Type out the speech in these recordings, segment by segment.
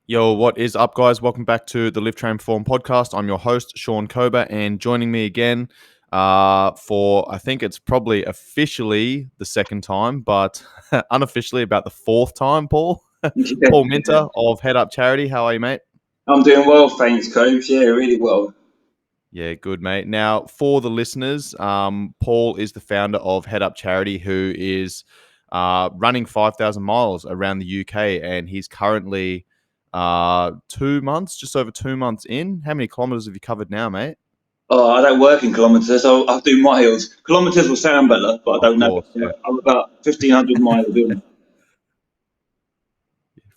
Yo, what is up, guys? Welcome back to the Live Train Form podcast. I'm your host, Sean Kober, and joining me again for I think it's probably officially the second time, but unofficially about the fourth time, Paul. Yeah, Paul Minter of Head Up Charity. How are you, mate? I'm doing well, thanks, Coach. Yeah, really well. Yeah, good, mate. Now, for the listeners, Paul is the founder of Head Up Charity, who is running 5,000 miles around the UK, and he's currently 2 months, just over 2 months in. How many kilometers have you covered now, mate? Oh, I don't work in kilometres. I'll do miles. Kilometres will sound better, but I Of don't know. course, yeah. I'm about 1,500 miles in.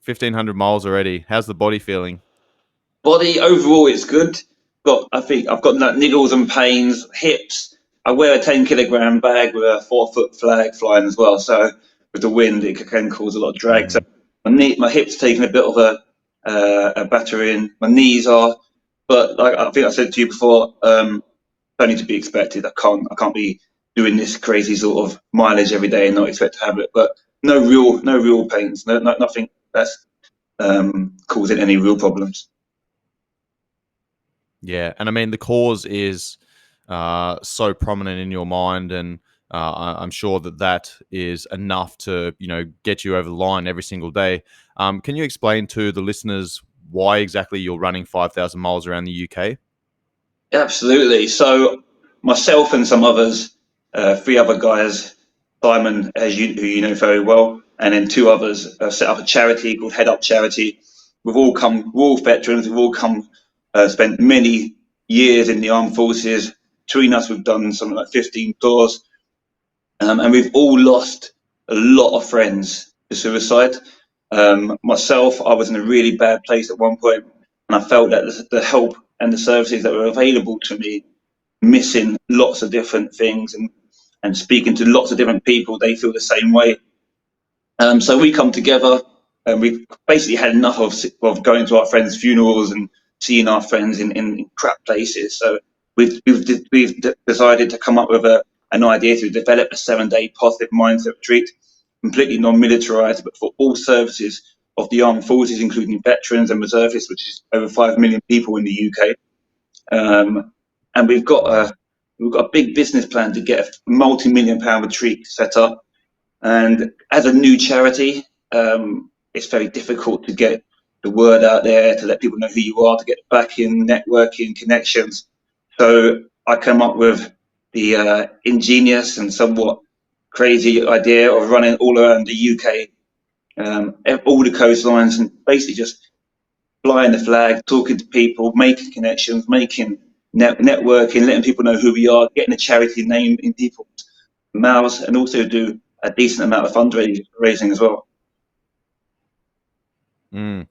1,500 miles already. How's the body feeling? Body overall, it's good. I think I've got like niggles and pains, hips. I wear a 10 kilogram bag with a 4 foot flag flying as well. So with the wind, it can cause a lot of drag. So Mm. my hips taking a bit of a battering. My knees are, but like I think I said to you before, only to be expected. I can't be doing this crazy sort of mileage every day and not expect to have it. But no real pains. Nothing that's causing any real problems. Yeah, and I mean the cause is so prominent in your mind, and I'm sure that is enough to get you over the line every single day. Can you explain to the listeners why exactly you're running 5,000 miles around the UK? Absolutely. So myself and some others, three other guys, Simon, who you know very well, and then two others, set up a charity called Head Up Charity. We're all veterans. We've all spent many years in the armed forces. Between us, we've done something like 15 tours, and we've all lost a lot of friends to suicide. Myself, I was in a really bad place at one point, and I felt that the help and the services that were available to me, missing lots of different things and speaking to lots of different people, they feel the same way. So we come together, and we've basically had enough of going to our friends' funerals and seeing our friends in crap places. So we've decided to come up with an idea to develop a 7 day positive mindset retreat, completely non-militarized, but for all services of the armed forces, including veterans and reservists, which is over 5 million people in the UK. And Wow. we've got a big business plan to get a multi-million-pound retreat set up. And as a new charity, it's very difficult to get the word out there, to let people know who you are, to get backing, networking, connections. So I came up with the ingenious and somewhat crazy idea of running all around the UK, all the coastlines, and basically just flying the flag, talking to people, making connections, making networking, letting people know who we are, getting a charity name in people's mouths, and also do a decent amount of fundraising as well. Mm.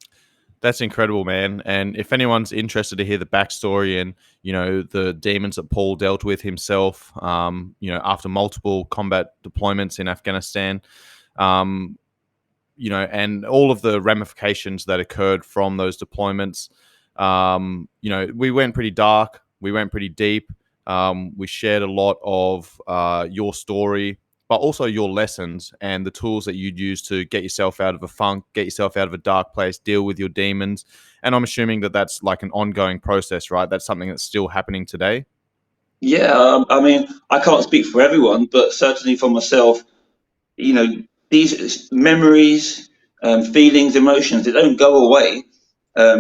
That's incredible, man. And if anyone's interested to hear the backstory and the demons that Paul dealt with himself, after multiple combat deployments in Afghanistan, um, and all of the ramifications that occurred from those deployments. We went pretty dark, we went pretty deep. We shared a lot of your story, but also your lessons and the tools that you'd use to get yourself out of a funk, get yourself out of a dark place, deal with your demons. And I'm assuming that that's like an ongoing process, right? That's something that's still happening today. Yeah, I mean, I can't speak for everyone, but certainly for myself, you know, these memories, feelings, emotions, they don't go away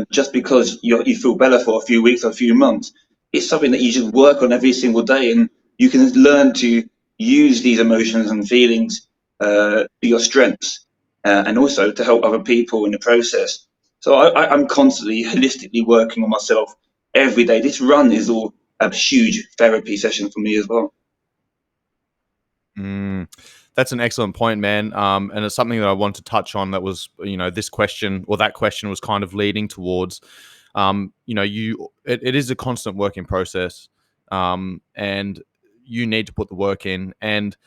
just because you feel better for a few weeks or a few months. It's something that you just work on every single day, and you can learn to use these emotions and feelings to your strengths, and also to help other people in the process. So I'm constantly holistically working on myself every day. This run is all a huge therapy session for me as well. Mm, that's an excellent point, man. And it's something that I want to touch on. That was, this question or that question was kind of leading towards. It is a constant work in process, and you need to put the work in. And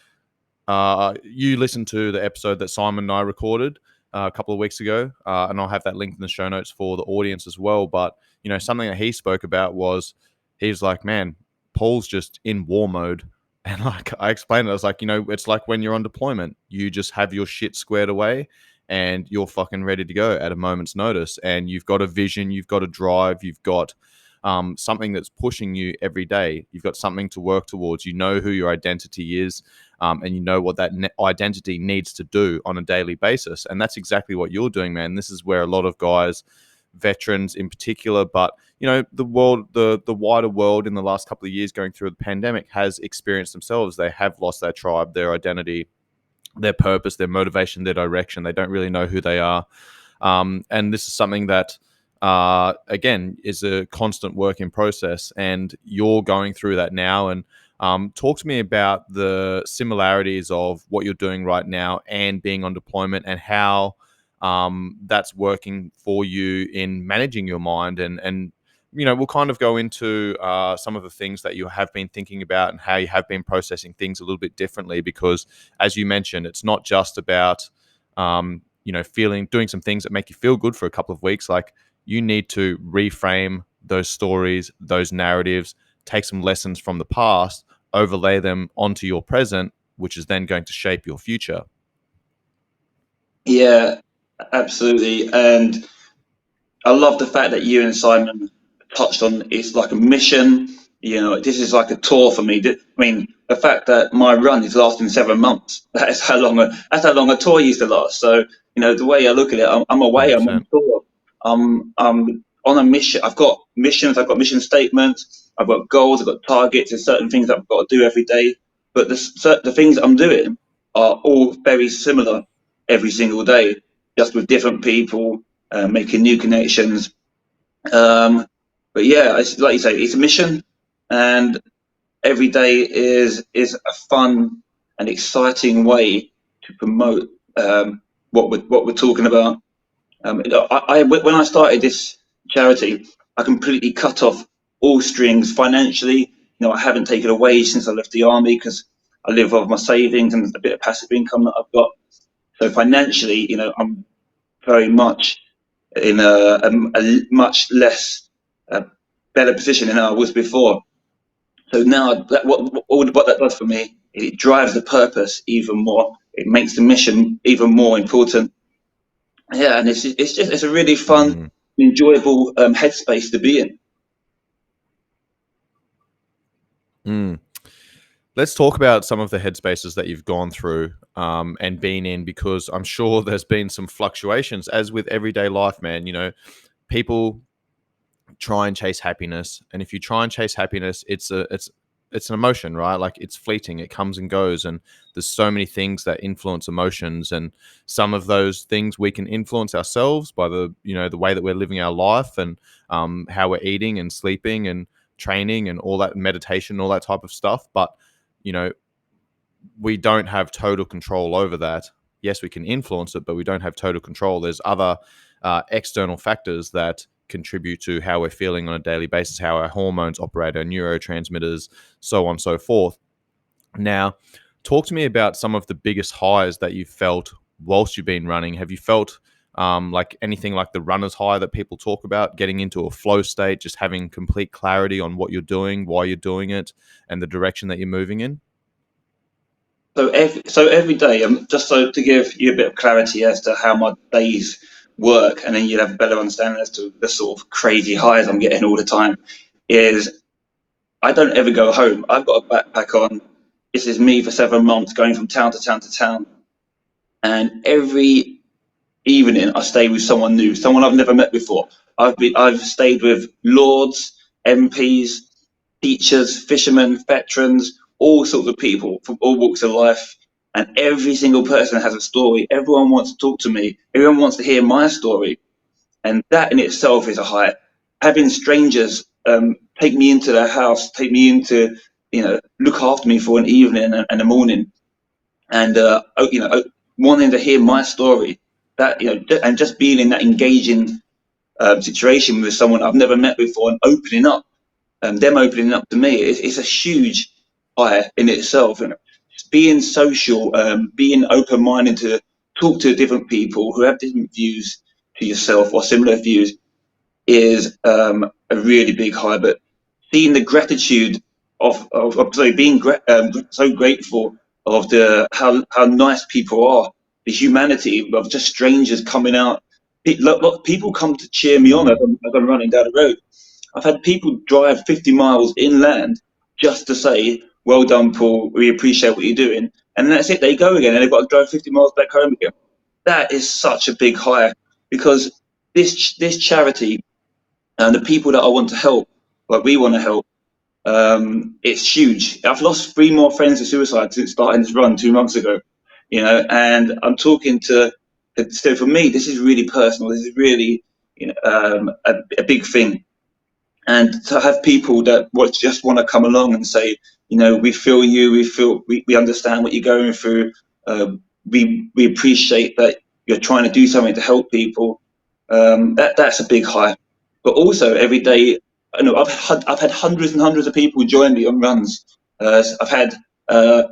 you listened to the episode that Simon and I recorded a couple of weeks ago, and I'll have that linked in the show notes for the audience as well. But something that he spoke about was he was like, "Man, Paul's just in war mode." And like I explained it, I was like, it's like when you're on deployment, you just have your shit squared away, and you're fucking ready to go at a moment's notice. And you've got a vision, you've got a drive, you've got something that's pushing you every day. You've got something to work towards. You know who your identity is, and you know what that identity needs to do on a daily basis. And that's exactly what you're doing, man. This is where a lot of guys, veterans in particular, but the world, the wider world in the last couple of years going through the pandemic has experienced themselves. They have lost their tribe, their identity, their purpose, their motivation, their direction. They don't really know who they are. And this is something that, again, is a constant work in process. And you're going through that now. And talk to me about the similarities of what you're doing right now and being on deployment, and how that's working for you in managing your mind. And we'll kind of go into some of the things that you have been thinking about and how you have been processing things a little bit differently. Because, as you mentioned, it's not just about doing some things that make you feel good for a couple of weeks. Like, you need to reframe those stories, those narratives, take some lessons from the past, overlay them onto your present, which is then going to shape your future. Yeah, absolutely. And I love the fact that you and Simon touched on it's like a mission. This is like a tour for me. I mean, the fact that my run is lasting 7 months, that's how long a tour used to last. So, the way I look at it, I'm away, I'm on 100%. tour. I'm on a mission. I've got missions, I've got mission statements, I've got goals, I've got targets. There's certain things that I've got to do every day. But the things I'm doing are all very similar every single day, just with different people, making new connections. But yeah, it's, like you say, it's a mission, and every day is a fun and exciting way to promote what we're talking about. When I started this charity, I completely cut off all strings financially. I haven't taken a wage since I left the army, because I live off my savings and a bit of passive income that I've got. So financially, I'm very much in a much less better position than I was before. So now, what that does for me, it drives the purpose even more. It makes the mission even more important. Yeah, and it's a really fun, Mm. enjoyable headspace to be in. Mm. Let's talk about some of the headspaces that you've gone through and been in, because I'm sure there's been some fluctuations, as with everyday life, man. People try and chase happiness, and if you try and chase happiness, it's an emotion, right? Like, it's fleeting, it comes and goes, and there's so many things that influence emotions, and some of those things we can influence ourselves by the way that we're living our life, and how we're eating and sleeping and training and all that, meditation, all that type of stuff. But you know we don't have total control over that. Yes, we can influence it, but we don't have total control. There's other external factors that contribute to how we're feeling on a daily basis, how our hormones operate, our neurotransmitters, so on and so forth. Now, talk to me about some of the biggest highs that you've felt whilst you've been running. Have you felt like anything like the runner's high that people talk about, getting into a flow state, just having complete clarity on what you're doing, why you're doing it, and the direction that you're moving in? So every day, just so to give you a bit of clarity as to how my days work, and then you'd have a better understanding as to the sort of crazy highs I'm getting all the time. Is I don't ever go home. I've got a backpack on. This is me for 7 months, going from town to town to town, and every evening I stay with someone new, someone I've never met before. I've stayed with lords, MPs, teachers, fishermen, veterans, all sorts of people from all walks of life. And every single person has a story. Everyone wants to talk to me. Everyone wants to hear my story. And that in itself is a high. Having strangers take me into their house, take me into, look after me for an evening and a morning, and wanting to hear my story. That and just being in that engaging situation with someone I've never met before, and opening up, them opening up to me, it's a huge high in itself. And just being social, being open-minded to talk to different people who have different views to yourself or similar views is a really big high. But seeing the gratitude of sorry, being so grateful of the how nice people are the humanity of just strangers coming out. People come to cheer me on as Mm. I'm running down the road. I've had people drive 50 miles inland just to say, "Well done, Paul. We appreciate what you're doing." And that's it. They go again, and they've got to drive 50 miles back home again. That is such a big high, because this charity and the people that I want to help, like we want to help, it's huge. I've lost 3 more friends to suicide since starting this run 2 months ago, and I'm talking to. So for me, this is really personal. This is really, a big thing. And to have people that just want to come along and say, we feel you, we understand what you're going through. We appreciate that you're trying to do something to help people. That's a big high. But also every day, I've had hundreds and hundreds of people join me on runs. I've had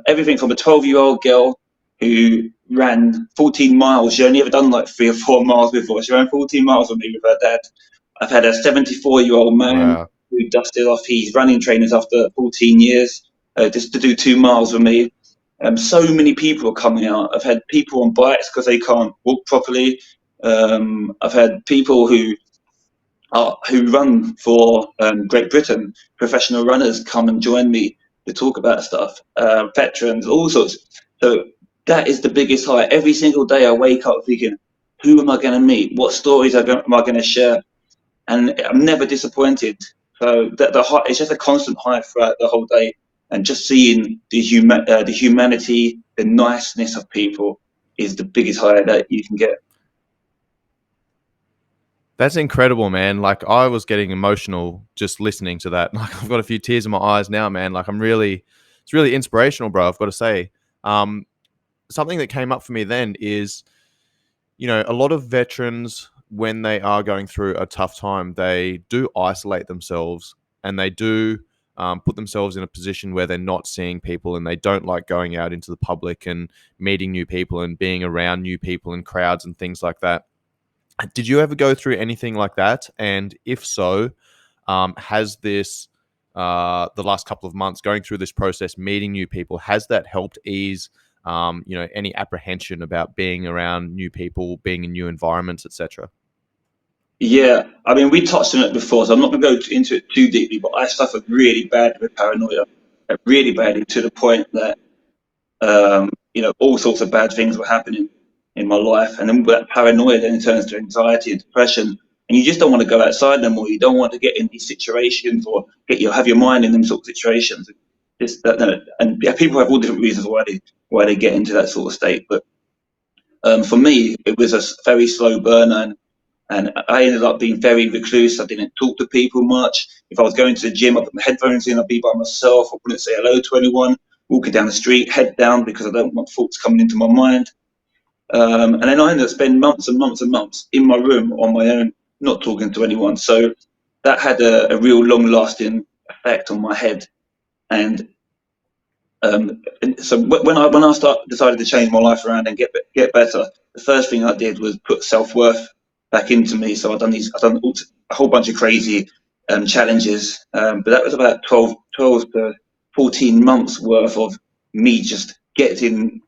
everything from a 12-year-old girl who ran 14 miles. She only ever done like 3 or 4 miles before. She ran 14 miles with me with her dad. I've had a 74-year-old man Wow. who dusted off his running trainers after 14 years, just to do 2 miles with me. So many people are coming out. I've had people on bikes because they can't walk properly. I've had people who run for Great Britain, professional runners, come and join me to talk about stuff. Veterans, all sorts. So that is the biggest high. Every single day I wake up thinking, who am I going to meet? What stories am I going to share? And I'm never disappointed. So the high, it's just a constant high throughout the whole day, and just seeing the humanity, the niceness of people is the biggest high that you can get. That's incredible, man. Like I was getting emotional just listening to that. Like I've got a few tears in my eyes now, man. Like it's really inspirational, bro. I've got to say. Um, Something that came up for me then is, a lot of veterans, when they are going through a tough time, they do isolate themselves and they do put themselves in a position where they're not seeing people and they don't like going out into the public and meeting new people and being around new people and crowds and things like that. Did you ever go through anything like that? And if so, has this, the last couple of months going through this process, meeting new people, has that helped ease, any apprehension about being around new people, being in new environments, etc.? Yeah, I mean, we touched on it before, so I'm not going to go into it too deeply. But I suffered really bad with paranoia, really badly, to the point that all sorts of bad things were happening in my life. And then that paranoia then turns to anxiety and depression. And you just don't want to go outside no more. You don't want to get in these situations or have your mind in them sort of situations. And yeah, people have all different reasons why they get into that sort of state. But for me, it was a very slow burn, and I ended up being very recluse. I didn't talk to people much. If I was going to the gym, I'd put my headphones in, I'd be by myself. I wouldn't say hello to anyone. Walking down the street, head down, because I don't want thoughts coming into my mind. And then I ended up spending months and months and months in my room on my own, not talking to anyone. So that had a real long lasting effect on my head. And so when I decided to change my life around and get better, the first thing I did was put self worth back into me. So I've done a whole bunch of crazy challenges, but that was about 12 to 14 months worth of me just getting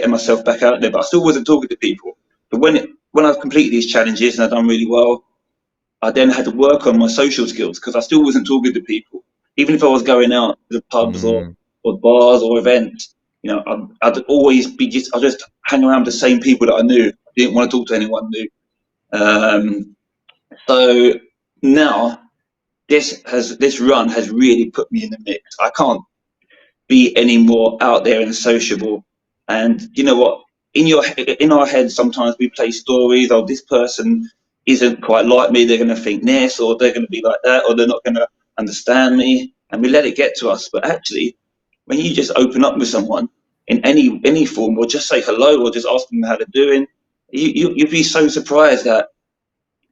myself back out there. But I still wasn't talking to people. But when I've completed these challenges and I've done really well, I then had to work on my social skills, because I still wasn't talking to people. Even if I was going out to the pubs Mm. or bars or events, I'd always I'd just hang around the same people that I knew. I didn't want to talk to anyone new. Um, so now this run has really put me in the mix. I can't be any more out there and sociable. And you know what? In our heads, sometimes we play stories. Oh, this person isn't quite like me. They're going to think this, or they're going to be like that, or they're not going to understand me. And we let it get to us. But actually, when you just open up with someone in any form, or just say hello, or just ask them how they're doing, you'd be so surprised at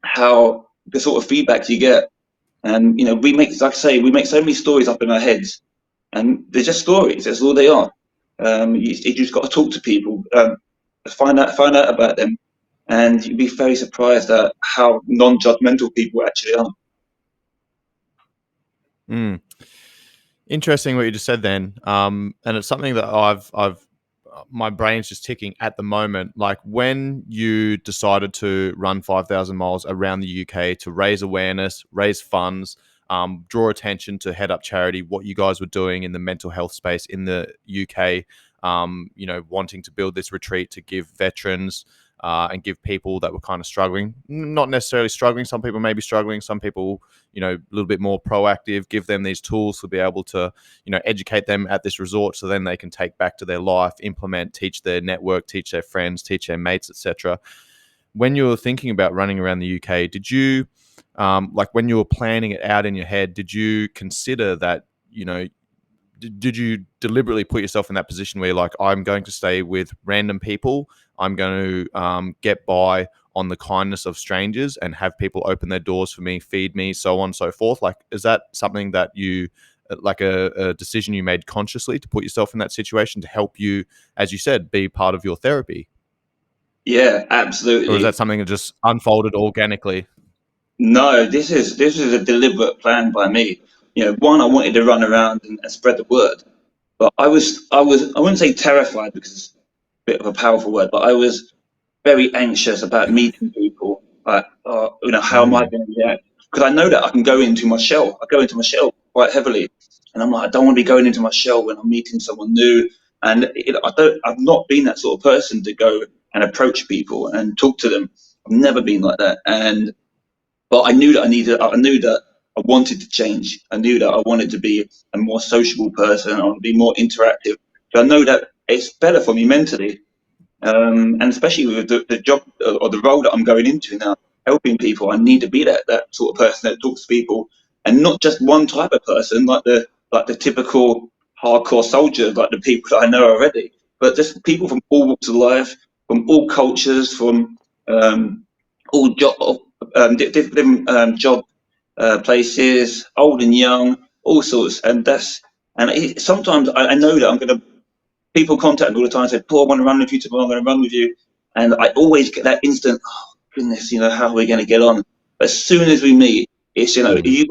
how the sort of feedback you get. And we make, like I say, we make so many stories up in our heads, and they're just stories. That's all they are. You just got to talk to people, find out about them, and you'd be very surprised at how non-judgmental people actually are. Mm. Interesting what you just said then, and it's something that I've my brain's just ticking at the moment. Like when you decided to run 5,000 miles around the UK to raise awareness, raise funds, draw attention to Head Up Charity, what you guys were doing in the mental health space in the UK, wanting to build this retreat to give veterans and give people that were kind of struggling, not necessarily struggling. Some people may be struggling. Some people, a little bit more proactive, give them these tools to be able to, educate them at this resort so then they can take back to their life, implement, teach their network, teach their friends, teach their mates, etc. When you were thinking about running around the UK, did you, like when you were planning it out in your head, did you consider that, did you deliberately put yourself in that position where you're like, I'm going to stay with random people, I'm going to get by on the kindness of strangers and have people open their doors for me, feed me, so on and so forth? Like, is that something that you, like a decision you made consciously to put yourself in that situation to help you, as you said, be part of your therapy? Yeah, Or is absolutely. that something that just unfolded organically? No, this is a deliberate plan by me. One, I wanted to run around and spread the word, but I wouldn't say terrified because it's a bit of a powerful word, but I was very anxious about meeting people. Like, how am I Mm. going to react? Because I know that I can go into my shell. I go into my shell quite heavily, and I'm like, I don't want to be going into my shell when I'm meeting someone new. And I've not been that sort of person to go and approach people and talk to them. I've never been like that, and but I knew that I knew that I wanted to change. I knew that I wanted to be a more sociable person. I want to be more interactive. So I know that it's better for me mentally, and especially with the job or the role that I'm going into now, helping people. I need to be that sort of person that talks to people, and not just one type of person, like the typical hardcore soldier, like the people that I know already, but just people from all walks of life, from all cultures, from all different job places, old and young, all sorts. Sometimes I know that I'm going to people contact me all the time and say, Paul, I want to run with you tomorrow, I'm going to run with you. And I always get that instant, oh, goodness, how are we going to get on? But as soon as we meet, it's, Mm.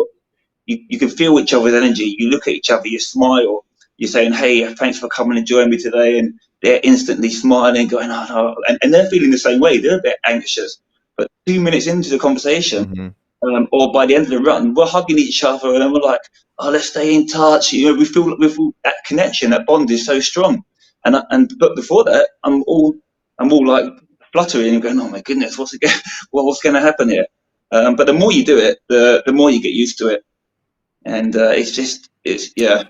you can feel each other's energy. You look at each other, you smile, you're saying, hey, thanks for coming and joining me today. And they're instantly smiling, going, oh, no. And they're feeling the same way. They're a bit anxious. But 2 minutes into the conversation, Mm-hmm. or by the end of the run, we're hugging each other and then we're like, oh, let's stay in touch. We feel that connection, that bond is so strong. But before that, I'm all like fluttering and going, oh my goodness, what's going to happen here? But the more you do it, the more you get used to it, and it's yeah.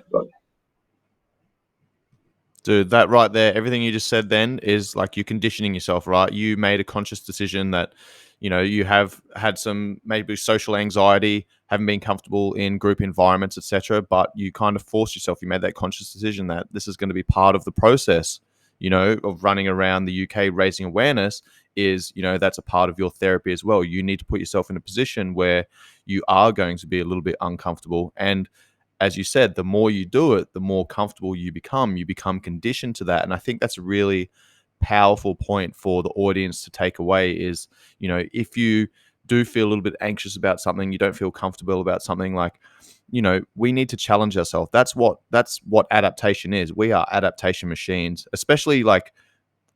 Dude, that right there, everything you just said then is like you're conditioning yourself, right? You made a conscious decision that, you have had some maybe social anxiety, haven't been comfortable in group environments, etc. But you kind of forced yourself. You made that conscious decision that this is going to be part of the process, of running around the UK raising awareness. Is that's a part of your therapy as well. You need to put yourself in a position where you are going to be a little bit uncomfortable, and as you said, the more you do it, the more comfortable you become. You become conditioned to that. And I think that's a really powerful point for the audience to take away is, if you do feel a little bit anxious about something, you don't feel comfortable about something, like, we need to challenge ourselves. That's what adaptation is. We are adaptation machines, especially like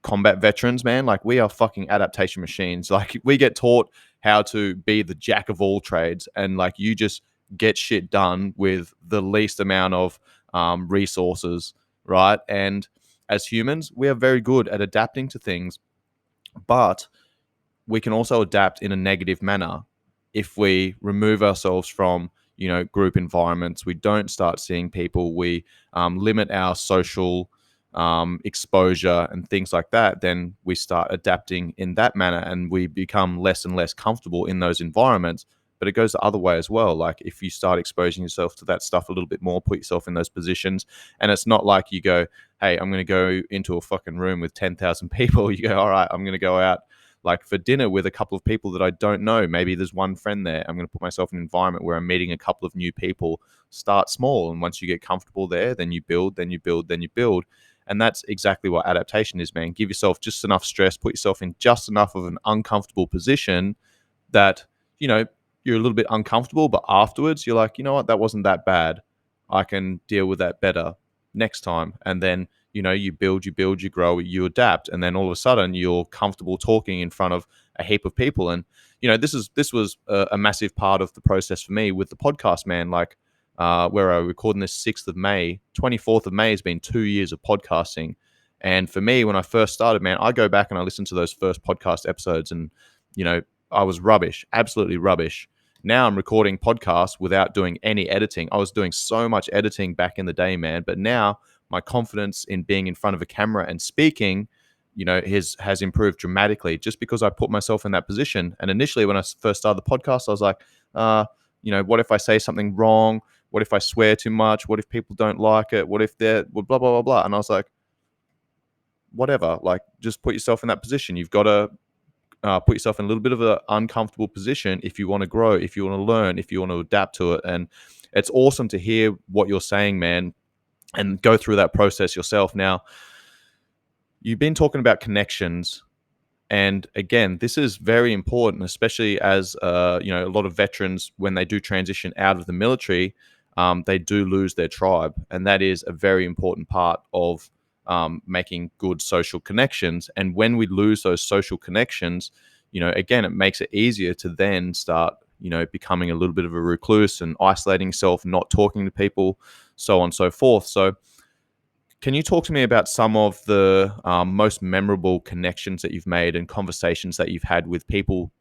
combat veterans, man. Like we are fucking adaptation machines. Like we get taught how to be the jack of all trades, and like you just get shit done with the least amount of resources, right? And as humans, we are very good at adapting to things, but we can also adapt in a negative manner if we remove ourselves from group environments. We don't start seeing people. We limit our social exposure and things like that. Then we start adapting in that manner, and we become less and less comfortable in those environments. But it goes the other way as well. Like if you start exposing yourself to that stuff a little bit more, put yourself in those positions, and it's not like you go, hey, I'm going to go into a fucking room with 10,000 people. You go, all right, I'm going to go out like for dinner with a couple of people that I don't know. Maybe there's one friend there. I'm going to put myself in an environment where I'm meeting a couple of new people. Start small, and once you get comfortable there, then you build, then you build, then you build. And that's exactly what adaptation is, man. Give yourself just enough stress, put yourself in just enough of an uncomfortable position that, you're a little bit uncomfortable, but afterwards you're like, you know what, that wasn't that bad. I can deal with that better. next time. And then, you build, you grow, you adapt. And then all of a sudden you're comfortable talking in front of a heap of people. And, this was a massive part of the process for me with the podcast, man. Like, where I'm recording this 6th of May, 24th of May has been 2 years of podcasting. And for me, when I first started, man, I go back and I listen to those first podcast episodes and, I was rubbish, absolutely rubbish. Now I'm recording podcasts without doing any editing. I was doing so much editing back in the day, man. But now my confidence in being in front of a camera and speaking, has improved dramatically just because I put myself in that position. And initially, when I first started the podcast, I was like, what if I say something wrong? What if I swear too much? What if people don't like it? What if they're blah, blah, blah, blah? And I was like, whatever, like, just put yourself in that position. You've got to put yourself in a little bit of an uncomfortable position if you want to grow, if you want to learn, if you want to adapt to it. And it's awesome to hear what you're saying, man, and go through that process yourself. Now, you've been talking about connections. And again, this is very important, especially as a lot of veterans, when they do transition out of the military, they do lose their tribe, and that is a very important part of making good social connections. And when we lose those social connections, again, it makes it easier to then start, becoming a little bit of a recluse and isolating yourself, not talking to people, so on and so forth. So, can you talk to me about some of the most memorable connections that you've made and conversations that you've had with people,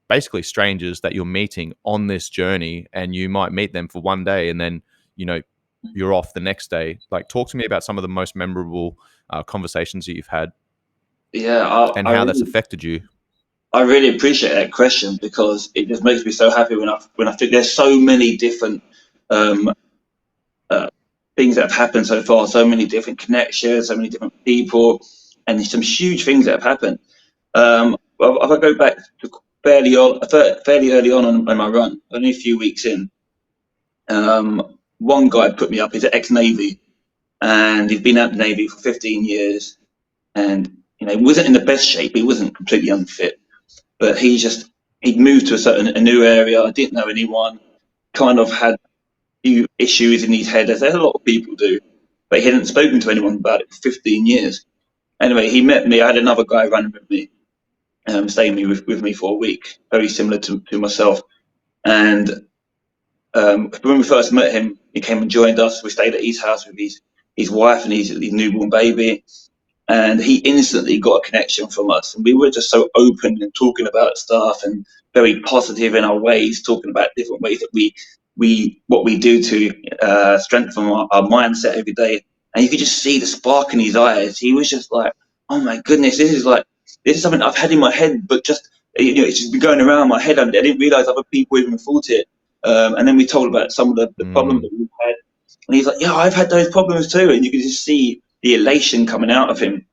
basically strangers that you're meeting on this journey, and you might meet them for one day and then, you're off the next day? Like, talk to me about some of the most memorable conversations that you've had Yeah, and how that's affected you. I really appreciate that question, because it just makes me so happy when I think there's so many different um, uh, things that have happened so far, so many different connections, so many different people, and some huge things that have happened. If I go back to fairly early on in my run, only a few weeks in, one guy put me up. He's an ex-Navy, and he's been out the Navy for 15 years, and he wasn't in the best shape. He wasn't completely unfit, but he'd moved to a new area. I didn't know anyone. Kind of had a few issues in his head, as a lot of people do, but he hadn't spoken to anyone about it for 15 years. Anyway, he met me. I had another guy running with me, staying with me for a week, very similar to myself. And when we first met him, he came and joined us. We stayed at his house with his wife and his newborn baby. And he instantly got a connection from us. And we were just so open and talking about stuff, and very positive in our ways, talking about different ways that what we do to strengthen our mindset every day. And you could just see the spark in his eyes. He was just like, "Oh my goodness, this is something I've had in my head, but just it's just been going around my head. I didn't realize other people even thought it." And then we told about some of the problems that we've had, and he's like, "Yeah, I've had those problems too." And you could just see the elation coming out of him.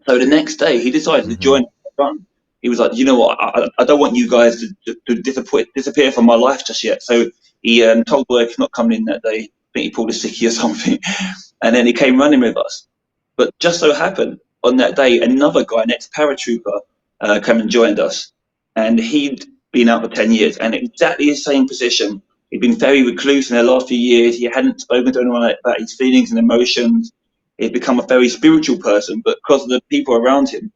So the next day, he decided to join the run. He was like, "You know what? I don't want you guys to disappear from my life just yet." So he told work he's not coming in that day. I think he pulled a sickie or something. And then he came running with us. But just so happened, on that day, another guy, an ex-paratrooper, came and joined us. And he'd been out for 10 years, and exactly the same position. He'd been very recluse in the last few years. He hadn't spoken to anyone about his feelings and emotions. He'd become a very spiritual person, but because of the people around him,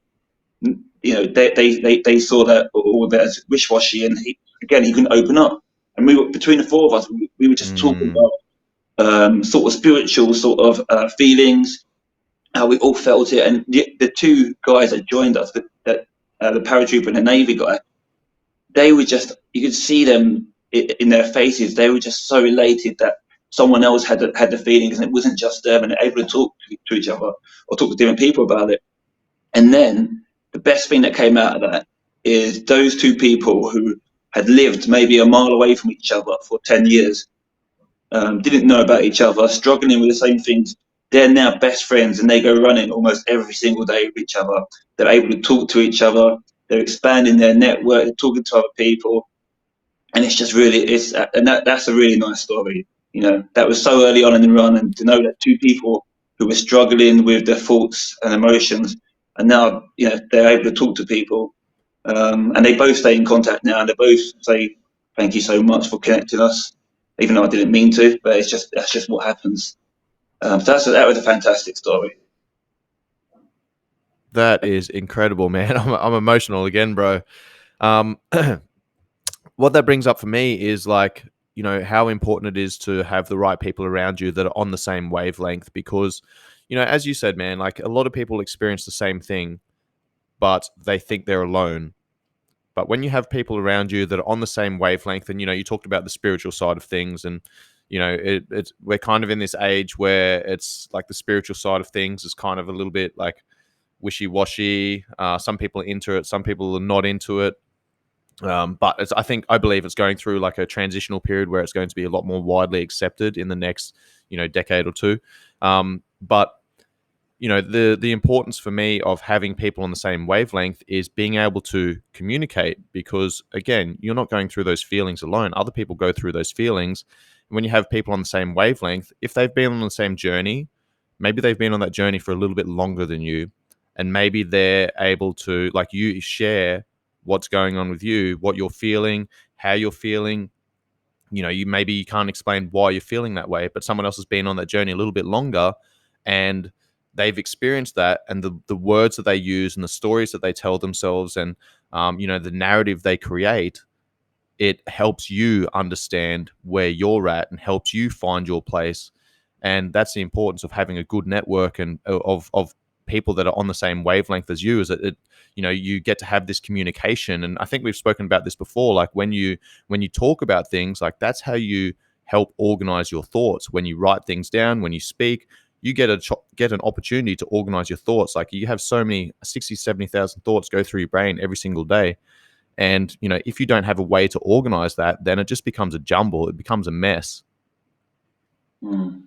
they saw that all that as wish-washy, and he couldn't open up. And we were, between the four of us, we were just talking about sort of spiritual sort of feelings, how we all felt it. And the two guys that joined us, the paratrooper and the Navy guy, they were just, you could see them in their faces. They were just so elated that someone else had the feelings, and it wasn't just them, and they're able to talk to each other or talk to different people about it. And then the best thing that came out of that is those two people who had lived maybe a mile away from each other for 10 years, didn't know about each other, struggling with the same things. They're now best friends, and they go running almost every single day with each other. They're able to talk to each other. They're expanding their network. They're talking to other people, and it's just really that's a really nice story. That was so early on in the run, and to know that two people who were struggling with their thoughts and emotions, and now they're able to talk to people, and they both stay in contact now, and they both say thank you so much for connecting us, even though I didn't mean to, but that's just what happens. That was a fantastic story. That is incredible, man. I'm emotional again, bro. Um, what that brings up for me is like, how important it is to have the right people around you that are on the same wavelength because, as you said, man, like a lot of people experience the same thing, but they think they're alone. But when you have people around you that are on the same wavelength, and you talked about the spiritual side of things, and it's we're kind of in this age where it's like the spiritual side of things is kind of a little bit like wishy washy. Some people are into it, some people are not into it. But I believe it's going through like a transitional period where it's going to be a lot more widely accepted in the next decade or two. But the importance for me of having people on the same wavelength is being able to communicate because again you're not going through those feelings alone. Other people go through those feelings. When you have people on the same wavelength, if they've been on the same journey, maybe they've been on that journey for a little bit longer than you, and maybe they're able to, like, you share what's going on with you, what you're feeling, how you're feeling. You can't explain why you're feeling that way, but someone else has been on that journey a little bit longer, and they've experienced that, and the words that they use and the stories that they tell themselves, and the narrative they create, it helps you understand where you're at and helps you find your place. And that's the importance of having a good network and of people that are on the same wavelength as you, is that you get to have this communication. And I think we've spoken about this before, like when you talk about things, like that's how you help organize your thoughts. When you write things down, when you speak, you get an opportunity to organize your thoughts. Like you have so many 60,000-70,000 thoughts go through your brain every single day. And if you don't have a way to organize that, then it just becomes a jumble, it becomes a mess. Mm.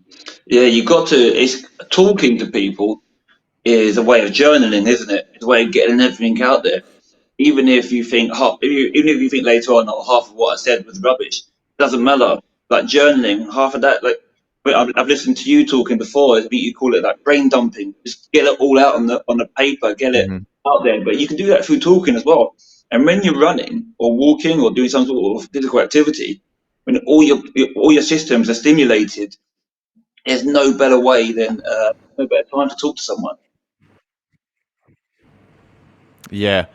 Yeah, you got to. It's talking to people is a way of journaling, isn't it? It's a way of getting everything out there. Even if you think even if you think later on, oh, half of what I said was rubbish, doesn't matter. Like journaling, half of that, like I've listened to you talking before. I think you call it like brain dumping. Just get it all out on the paper, get it Hmm. out there. But you can do that through talking as well. And when you're running or walking or doing some sort of physical activity, when all your systems are stimulated, there's no better way than no better time to talk to someone. Yeah,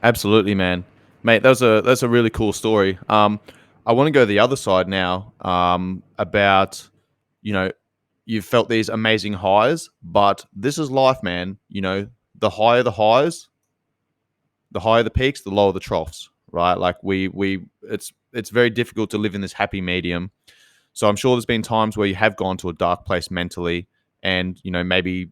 absolutely, man. Mate, that's a really cool story. I want to go the other side now. About you know, you've felt these amazing highs, but this is life, man. The higher the highs, the higher the peaks, the lower the troughs, right? Like it's very difficult to live in this happy medium. So I'm sure there's been times where you have gone to a dark place mentally, and maybe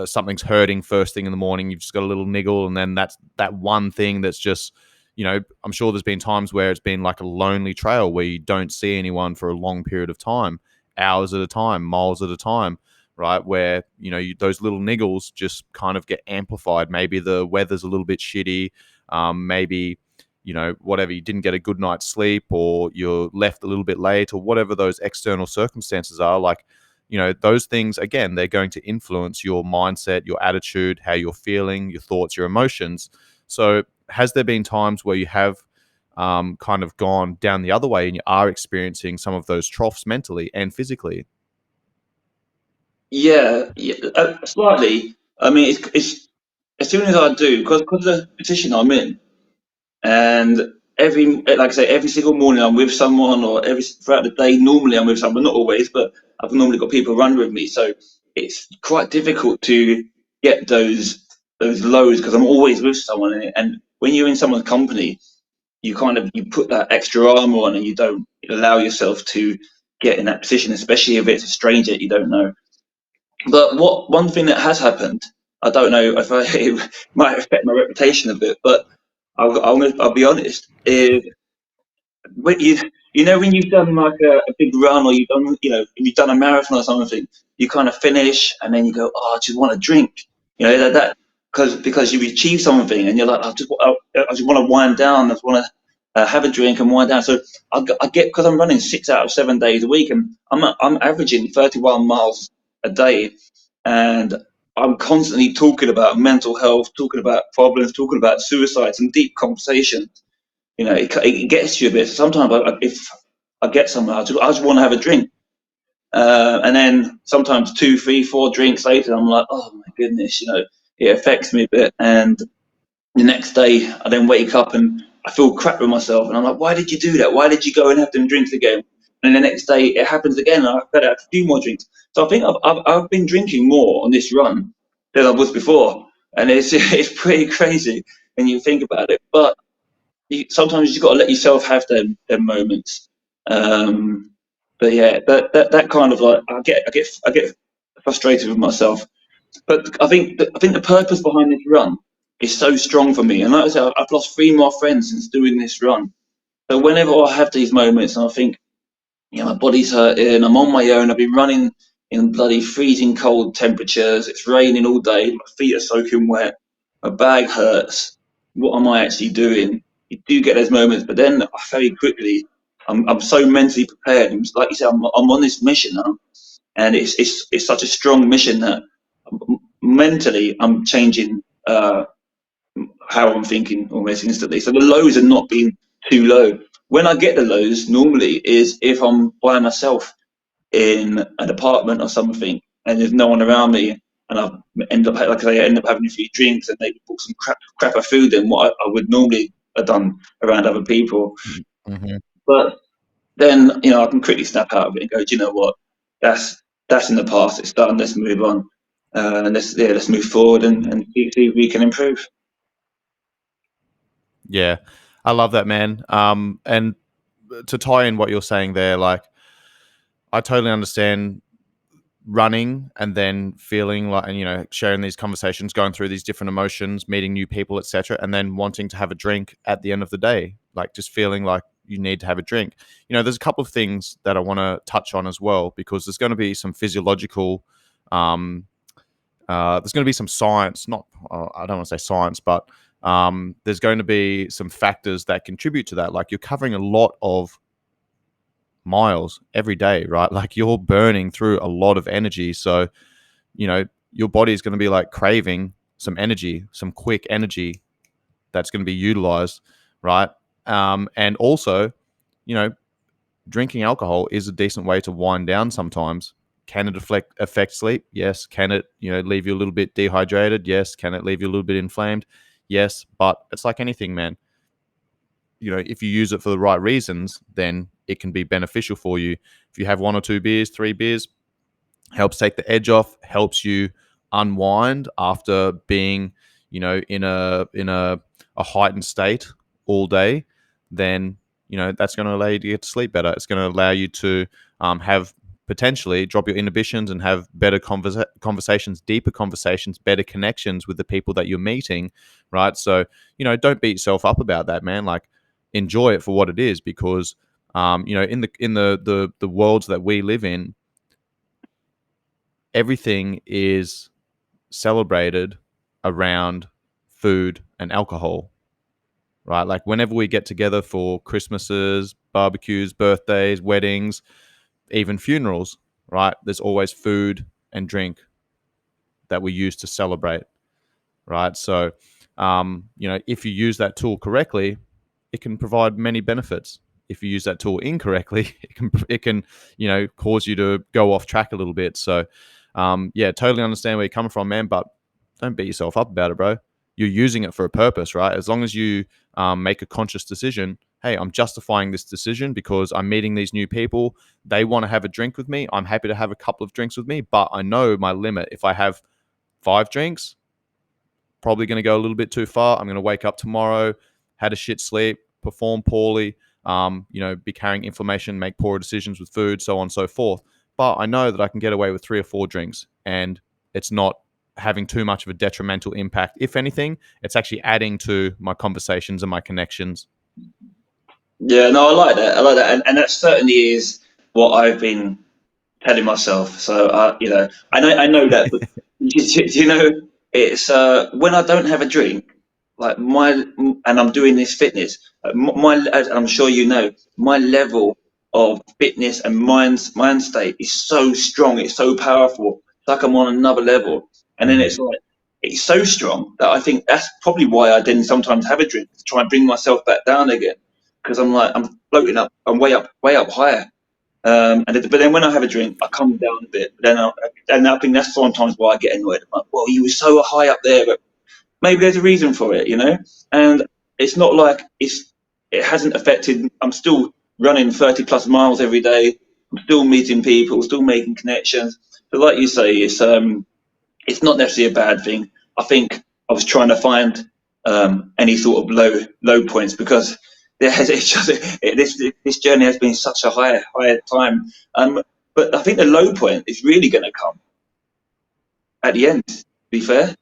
something's hurting first thing in the morning. You've just got a little niggle, and then that's that one thing that's just, I'm sure there's been times where it's been like a lonely trail where you don't see anyone for a long period of time, hours at a time, miles at a time, right? Where those little niggles just kind of get amplified. Maybe the weather's a little bit shitty. Maybe whatever, you didn't get a good night's sleep, or you're left a little bit late, or whatever those external circumstances are. Like, those things, again, they're going to influence your mindset, your attitude, how you're feeling, your thoughts, your emotions. So, has there been times where you have kind of gone down the other way and you are experiencing some of those troughs mentally and physically? Yeah, yeah, slightly. I mean, it's as soon as I do, because of the position I'm in, and like I say, every single morning I'm with someone, or every throughout the day. Normally I'm with someone, not always, but I've normally got people run with me, so it's quite difficult to get those lows because I'm always with someone, and when you're in someone's company, you put that extra armor on, and you don't allow yourself to get in that position, especially if it's a stranger that you don't know. But what one thing that has happened, I don't know if it might affect my reputation a bit, but I'll be honest, is when when you've done like a big run, or you've done a marathon or something, you kind of finish and then you go, oh, I just want a drink, that because you've achieved something, and you're like, I just want to wind down, I just want to have a drink and wind down. So I get, because I'm running 6 out of 7 days a week, and I'm averaging 31 miles a day, and I'm constantly talking about mental health, talking about problems, talking about suicide, some deep conversations. It gets you a bit. Sometimes if I get somewhere, I just want to have a drink. And then sometimes 2, 3, 4 drinks later, I'm like, oh my goodness, it affects me a bit. And the next day, I then wake up and I feel crap with myself, and I'm like, why did you do that? Why did you go and have them drinks again? And the next day, it happens again, and I've better have a few more drinks. So I think I've been drinking more on this run than I was before, and it's it's pretty crazy when you think about it. But sometimes you've got to let yourself have them moments. Um, but yeah, that kind of like I get frustrated with myself. But I think the purpose behind this run is so strong for me. And like I said, I've lost 3 more friends since doing this run. So whenever I have these moments and I think, my body's hurting, I'm on my own, I've been running in bloody freezing cold temperatures, it's raining all day, my feet are soaking wet, my bag hurts, what am I actually doing? You do get those moments, but then very quickly, I'm so mentally prepared. And like you said, I'm on this mission now, and it's such a strong mission that mentally I'm changing how I'm thinking almost instantly. So the lows are not being too low. When I get the lows, normally is if I'm by myself in an apartment or something, and there's no one around me, and I end up, like I say, I end up having a few drinks and maybe put some crapper food in what I would normally have done around other people. Mm-hmm. But then I can quickly snap out of it and go, do you know what? That's in the past. It's done. Let's move on. And let's move forward and see if we can improve. Yeah, I love that, man. And to tie in what you're saying there, like I totally understand running and then feeling like, and sharing these conversations, going through these different emotions, meeting new people, etc., and then wanting to have a drink at the end of the day, like just feeling like you need to have a drink. There's a couple of things that I want to touch on as well, because there's going to be some physiological, there's going to be some science, not I don't want to say science, but there's going to be some factors that contribute to that. Like you're covering a lot of miles every day, right? Like you're burning through a lot of energy. So, your body is going to be like craving some energy, some quick energy that's going to be utilized, right? And also, you know, drinking alcohol is a decent way to wind down sometimes. Can it affect sleep? Yes. Can it, leave you a little bit dehydrated? Yes. Can it leave you a little bit inflamed? Yes. But it's like anything, man. If you use it for the right reasons, then it can be beneficial for you. If you have 1 or 2 beers, 3 beers, helps take the edge off, helps you unwind after being, in a heightened state all day, then that's going to allow you to get to sleep better. It's going to allow you to have potentially drop your inhibitions and have better conversations, deeper conversations, better connections with the people that you're meeting, right? So don't beat yourself up about that, man. Like enjoy it for what it is, because in the worlds that we live in, everything is celebrated around food and alcohol, right? Like whenever we get together for Christmases, barbecues, birthdays, weddings, even funerals, right? There's always food and drink that we use to celebrate, right? So, if you use that tool correctly, it can provide many benefits. If you use that tool incorrectly, it can cause you to go off track a little bit. So, yeah, totally understand where you're coming from, man. But don't beat yourself up about it, bro. You're using it for a purpose, right? As long as you make a conscious decision. Hey, I'm justifying this decision because I'm meeting these new people. They want to have a drink with me. I'm happy to have a couple of drinks with me, but I know my limit. If I have 5 drinks, probably going to go a little bit too far. I'm going to wake up tomorrow, had a shit sleep, perform poorly, be carrying inflammation, make poor decisions with food, so on and so forth. But I know that I can get away with 3 or 4 drinks, and it's not having too much of a detrimental impact. If anything, it's actually adding to my conversations and my connections. Yeah, no, I like that. I like that, and that certainly is what I've been telling myself. So, I know that, but it's when I don't have a drink, like and I'm doing this fitness. As I'm sure my level of fitness and mind state is so strong. It's so powerful. It's like I'm on another level, and then Mm-hmm. it's like it's so strong that I think that's probably why I then sometimes have a drink to try and bring myself back down again, because I'm floating up. I'm way up higher. But then when I have a drink, I come down a bit. And I think that's sometimes why I get annoyed. I'm like, well, you were so high up there, but maybe there's a reason for it, you know. And it's not like it hasn't affected. I'm still running 30 plus miles every day. I'm still meeting people, still making connections. But like you say, it's not necessarily a bad thing. I think I was trying to find any sort of low points because this journey has been such a high time. But I think the low point is really going to come at the end. To be fair,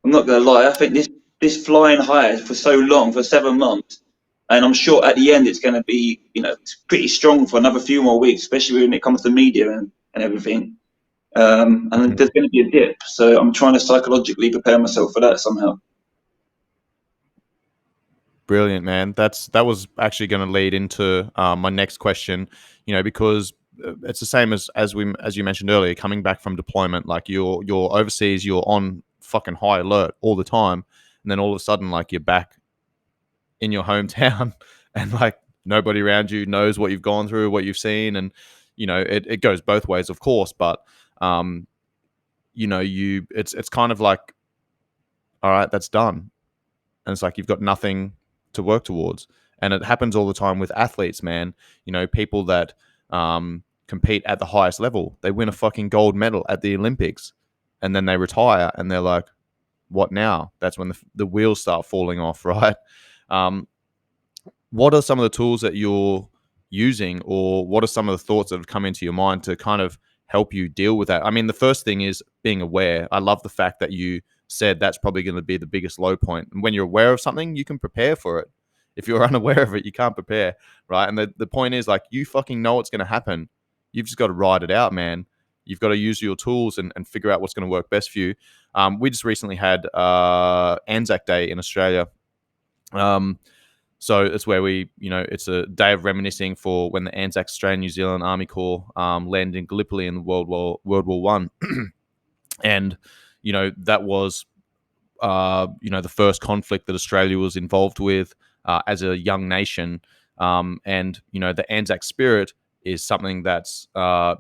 I'm not going to lie. I think this flying high for so long, for 7 months, and I'm sure at the end it's going to be pretty strong for another few more weeks, especially when it comes to media and everything. And there's going to be a dip, so I'm trying to psychologically prepare myself for that somehow. Brilliant, man. That was actually going to lead into my next question. Because it's the same as you mentioned earlier, coming back from deployment, like you're overseas, you're on fucking high alert all the time, and then all of a sudden, like you're back in your hometown, and like nobody around you knows what you've gone through, what you've seen, and it goes both ways, of course, but it's kind of like, all right, that's done, and it's like you've got nothing to work towards. And it happens all the time with athletes, man. People that compete at the highest level, they win a fucking gold medal at the Olympics, and then they retire, and they're like, what now? That's when the wheels start falling off, right? What are some of the tools that you're using, or what are some of the thoughts that have come into your mind to kind of help you deal with that? I mean, the first thing is being aware. I love the fact that you said that's probably going to be the biggest low point. And when you're aware of something, you can prepare for it. If you're unaware of it, you can't prepare, right? And the point is, like, you fucking know what's going to happen. You've just got to ride it out, man. You've got to use your tools and figure out what's going to work best for you. We just recently had Anzac Day in Australia. So it's where it's a day of reminiscing for when the Anzac Australian New Zealand Army Corps landed in Gallipoli in World War One, and that was the first conflict that Australia was involved with as a young nation, and the Anzac spirit is something that's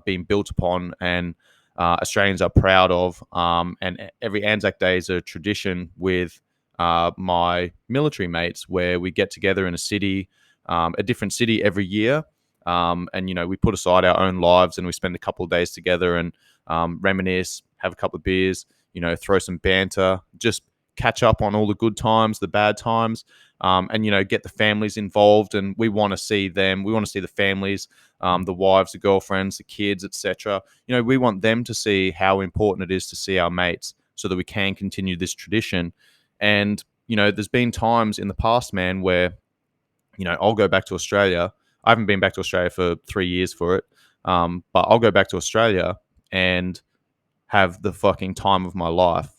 been built upon, and Australians are proud of, and every Anzac Day is a tradition with my military mates where we get together in a different city every year. And we put aside our own lives and we spend a couple of days together and reminisce, have a couple of beers, throw some banter, just catch up on all the good times, the bad times, and get the families involved. And we want to see them. We want to see the families, the wives, the girlfriends, the kids, etc. We want them to see how important it is to see our mates, so that we can continue this tradition. And there's been times in the past, man, where I'll go back to Australia. I haven't been back to Australia for 3 years for it, but I'll go back to Australia and have the fucking time of my life.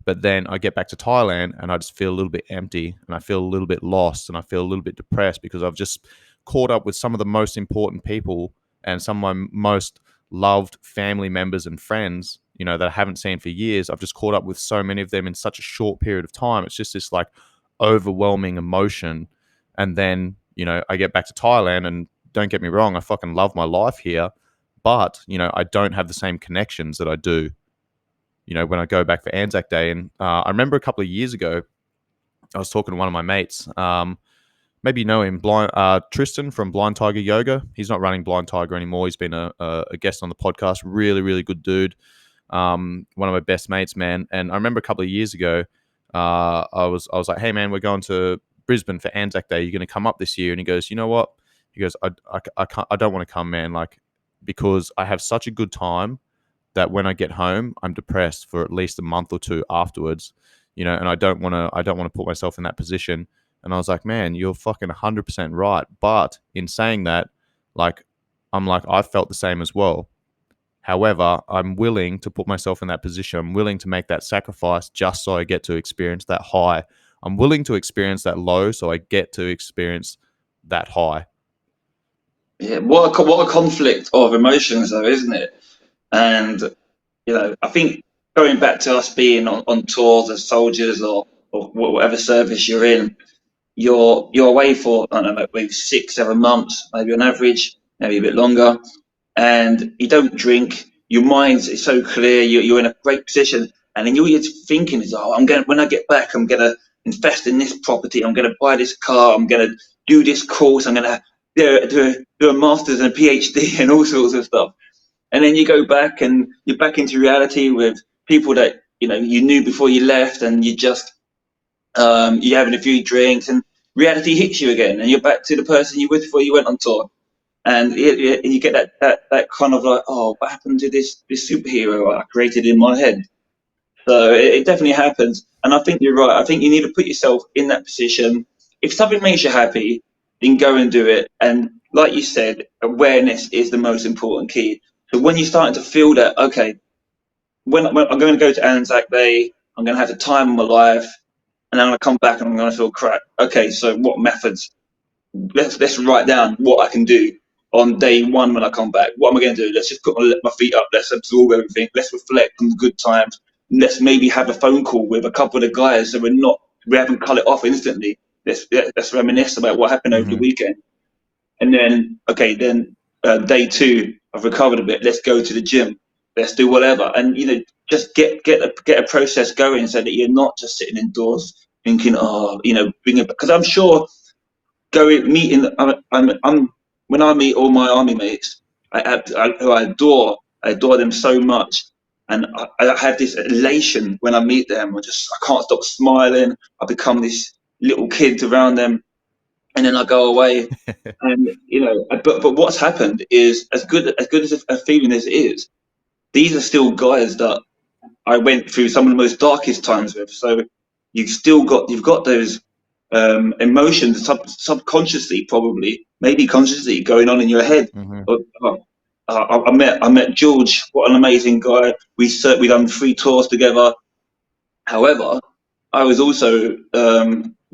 But then I get back to Thailand and I just feel a little bit empty, and I feel a little bit lost, and I feel a little bit depressed because I've just caught up with some of the most important people and some of my most loved family members and friends, that I haven't seen for years. I've just caught up with so many of them in such a short period of time. It's just this like overwhelming emotion. And then, I get back to Thailand, and don't get me wrong, I fucking love my life here, but, I don't have the same connections that I do when I go back for Anzac Day. And I remember a couple of years ago, I was talking to one of my mates. Maybe you know him, Tristan from Blind Tiger Yoga. He's not running Blind Tiger anymore. He's been a guest on the podcast. Really, really good dude. One of my best mates, man. And I remember a couple of years ago, I was like, hey, man, we're going to Brisbane for Anzac Day. You're going to come up this year? And he goes, you know what? He goes, I don't want to come, man. Like, because I have such a good time that when I get home, I'm depressed for at least a month or two afterwards, and I don't want to put myself in that position. And I was like, man, you're fucking 100% right. But in saying that, like, I felt the same as well. However, I'm willing to put myself in that position. I'm willing to make that sacrifice just so I get to experience that high. I'm willing to experience that low so I get to experience that high. Yeah, what a conflict of emotions, though, isn't it? And I think going back to us being on tours as soldiers or whatever service you're in, you're away for, I don't know, maybe 6, 7 months, maybe on average. maybe a bit longer, and you don't drink. Your mind is so clear. You're in a great position, and then you're just thinking is, oh, I'm gonna when I get back, I'm gonna invest in this property. I'm gonna buy this car. I'm gonna do this course. I'm gonna do a master's and a PhD and all sorts of stuff. And then you go back and you're back into reality with people that you knew before you left, and you just you're having a few drinks, and reality hits you again, and you're back to the person you were before you went on tour. And you get that kind of like, oh, what happened to this superhero I created in my head? So it definitely happens, and I think you're right. I think you need to put yourself in that position. If something makes you happy, then go and do it. And like you said, awareness is the most important key. So when you're starting to feel that, okay, when I'm going to go to Anzac Day, I'm going to have the time of my life, and then I'm going to come back and I'm going to feel crap. Okay, so what methods? Let's write down what I can do on day one when I come back. What am I going to do? Let's just put my feet up. Let's absorb everything. Let's reflect on the good times. Let's maybe have a phone call with a couple of the guys so we haven't cut it off instantly. Let's reminisce about what happened over the Mm-hmm. weekend. And then, okay, then day two, I've recovered a bit. Let's go to the gym. Let's do whatever. And, just get a process going so that you're not just sitting indoors thinking, oh, bring it. Because I'm sure going meeting, when I meet all my army mates, who I adore them so much. And I have this elation when I meet them. I can't stop smiling. I become this little kid around them, and then I go away. And but what's happened is as good as a feeling as it is, these are still guys that I went through some of the most darkest times with. So you've got those emotions subconsciously, probably maybe consciously, going on in your head. Mm-hmm. I met George. What an amazing guy. We done 3 tours together. However, I was also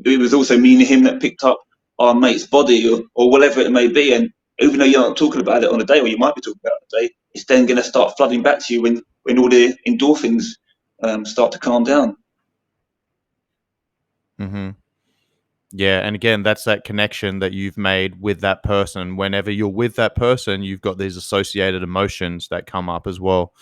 it was also me and him that picked up our mate's body, or whatever it may be. And even though you're not talking about it on a day, or you might be talking about it on a day, it's then going to start flooding back to you when all the endorphins start to calm down. Mm-hmm. Yeah, and again, that's that connection that you've made with that person. Whenever you're with that person, you've got these associated emotions that come up as well.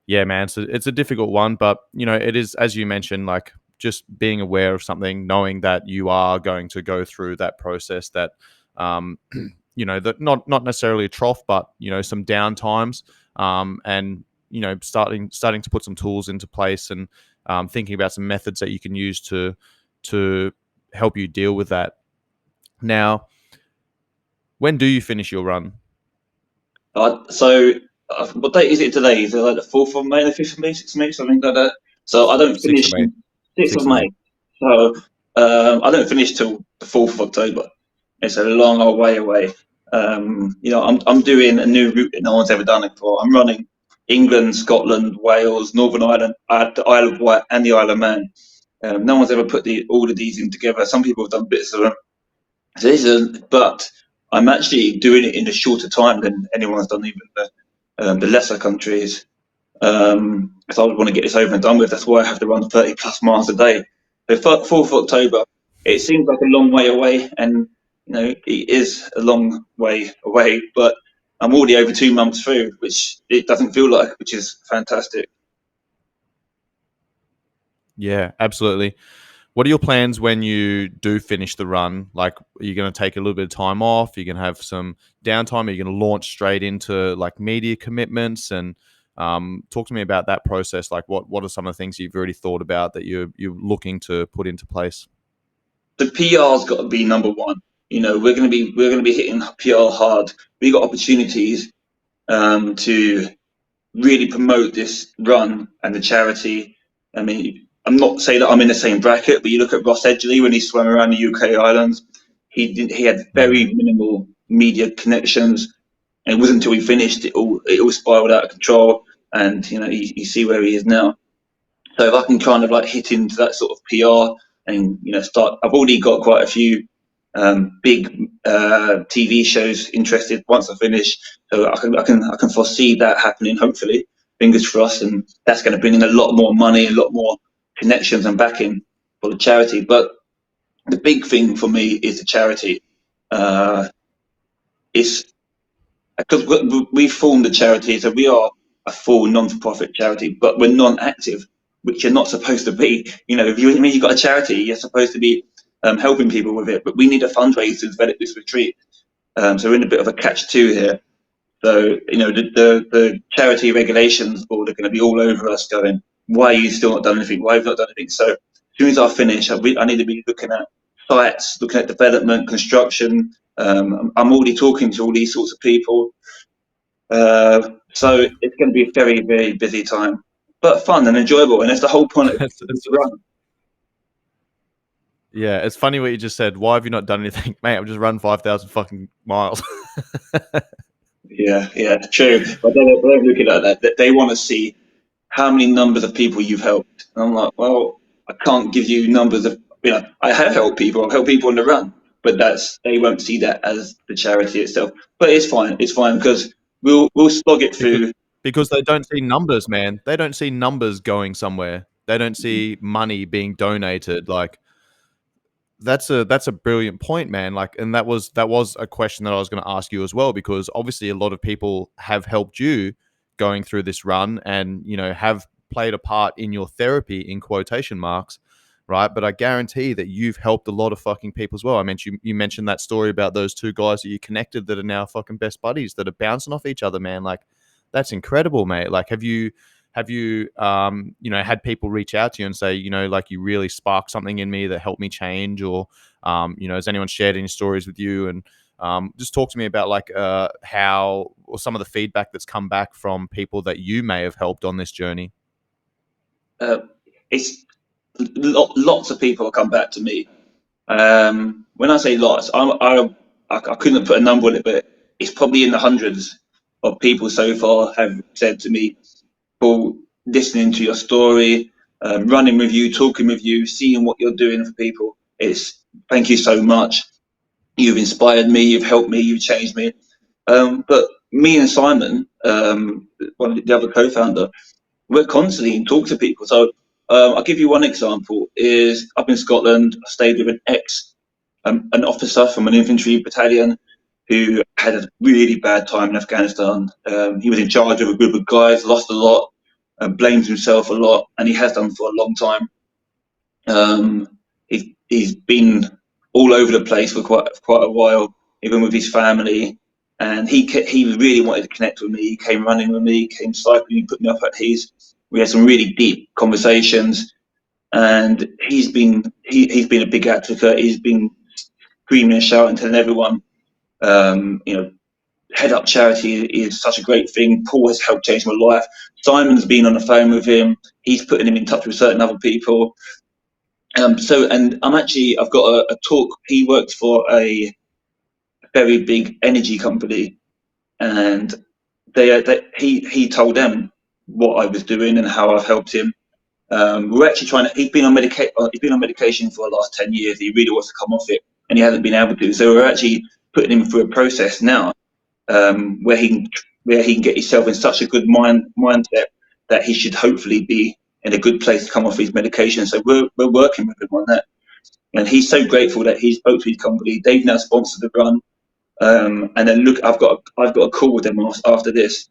Yeah, man, so it's a difficult one, but it is, as you mentioned, like just being aware of something, knowing that you are going to go through that process, that um, that not necessarily a trough, but some down times, and starting to put some tools into place, and thinking about some methods that you can use to help you deal with that. Now, when do you finish your run? So, what date is it today? Is it like the 4th of May, the 5th of May, 6th of May, something like that? So I don't 6th of finish May. 6th of 6th of May. May. So I don't finish till the 4th of October. It's a long way away. I'm doing a new route that no one's ever done it before. I'm running England, Scotland, Wales, Northern Ireland, the Isle of Wight, and the Isle of Man. No one's ever put all of these in together. Some people have done bits of them. So but I'm actually doing it in a shorter time than anyone's done, even the lesser countries. Because I want to get this over and done with. That's why I have to run 30 plus miles a day. So 4th of October, it seems like a long way away, and it is a long way away. But I'm already over 2 months through, which it doesn't feel like, which is fantastic. Yeah, absolutely. What are your plans when you do finish the run? Like, are you going to take a little bit of time off? Are you going to have some downtime? Are you going to launch straight into like media commitments? And talk to me about that process. Like, what are some of the things you've already thought about that you're looking to put into place? The PR's got to be number one. We're going to be hitting PR hard. We got opportunities to really promote this run and the charity. I mean, I'm not saying that I'm in the same bracket, but you look at Ross Edgley when he swam around the UK islands. He had Mm, very minimal media connections, and it wasn't until he finished it all spiraled out of control, and you see where he is now. So if I can kind of like hit into that sort of PR and start, I've already got quite a few big TV shows interested once I finish. So I can foresee that happening. Hopefully, fingers crossed, and that's going to bring in a lot more money, a lot more connections and backing for the charity. But the big thing for me is the charity. Uh, it's because we formed a charity, so we are a full non-for-profit charity, but we're non-active, which you're not supposed to be. You know, if you've got a charity, you're supposed to be helping people with it. But we need a fundraiser to develop this retreat, so we're in a bit of a catch-2 here. So, you know, the charity regulations board are going to be all over us going, why are you still not done anything? Why have you not done anything? So as soon as I finish, I need to be looking at sites, looking at development, construction. I'm already talking to all these sorts of people. So it's going to be a very, very busy time, but fun and enjoyable. And that's the whole point of it's the run. Yeah, it's funny what you just said. Why have you not done anything, mate? I've just run 5,000 fucking miles. Yeah, yeah, true. But they don't look at that. They want to see how many numbers of people you've helped. And I'm like, well, I can't give you numbers of, you know, I have helped people. I've helped people on the run, but they won't see that as the charity itself. But it's fine. It's fine because we'll slog it because through. because they don't see numbers, man. They don't see numbers going somewhere. They don't see money being donated. Like that's a brilliant point, man. Like, and that was a question that I was going to ask you as well, because obviously a lot of people have helped you going through this run, and have played a part in your therapy in quotation marks, right? But I guarantee that you've helped a lot of fucking people as well. I mentioned you mentioned that story about those two guys that you connected that are now fucking best buddies that are bouncing off each other, man. Like, that's incredible, mate. Like, have you had people reach out to you and say, like, you really sparked something in me that helped me change? Or has anyone shared any stories with you? And just talk to me about, like, how, or some of the feedback that's come back from people that you may have helped on this journey. Uh, it's lots of people come back to me. When I say lots, I couldn't put a number on it, but it's probably in the hundreds of people so far have said to me, Paul, listening to your story, running with you, talking with you, seeing what you're doing for people. Thank you so much. You've inspired me, you've helped me, you've changed me. But me and Simon, one of the other co-founder, we're constantly in talk to people. So I'll give you one example. Is up in Scotland, I stayed with an officer from an infantry battalion who had a really bad time in Afghanistan. He was in charge of a group of guys, lost a lot, blamed himself a lot, and he has done for a long time. He's been all over the place for quite a while, even with his family. And he really wanted to connect with me. He came running with me, came cycling, he put me up at his. We had some really deep conversations, and he's been a big advocate. He's been screaming and shouting, telling everyone, head up charity is such a great thing. Paul has helped change my life. Simon's been on the phone with him. He's putting him in touch with certain other people. And I've got a talk. He works for a very big energy company, and he told them what I was doing and how I've helped him. We're actually trying to. He's been on medication for the last 10 years. He really wants to come off it, and he hasn't been able to. So we're actually putting him through a process now, where he can get himself in such a good mindset that he should hopefully be in a good place to come off his medication. So we're working with him on that, and he's so grateful that he spoke to his company. They've now sponsored the run, and then look, I've got a call with them after this,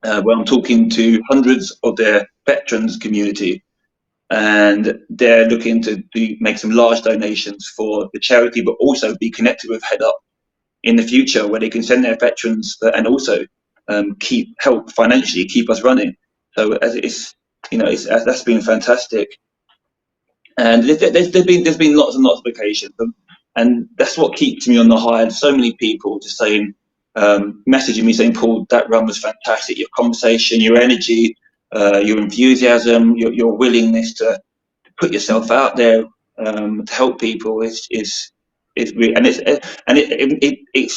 where I'm talking to hundreds of their veterans community, and they're looking to make some large donations for the charity, but also be connected with Head Up in the future, where they can send their veterans and also help financially keep us running. So that's been fantastic, and there's been lots and lots of occasions, and that's what keeps me on the high. So many people just saying, messaging me saying, Paul, that run was fantastic. Your conversation, your energy, your enthusiasm, your willingness to put yourself out there, to help people it's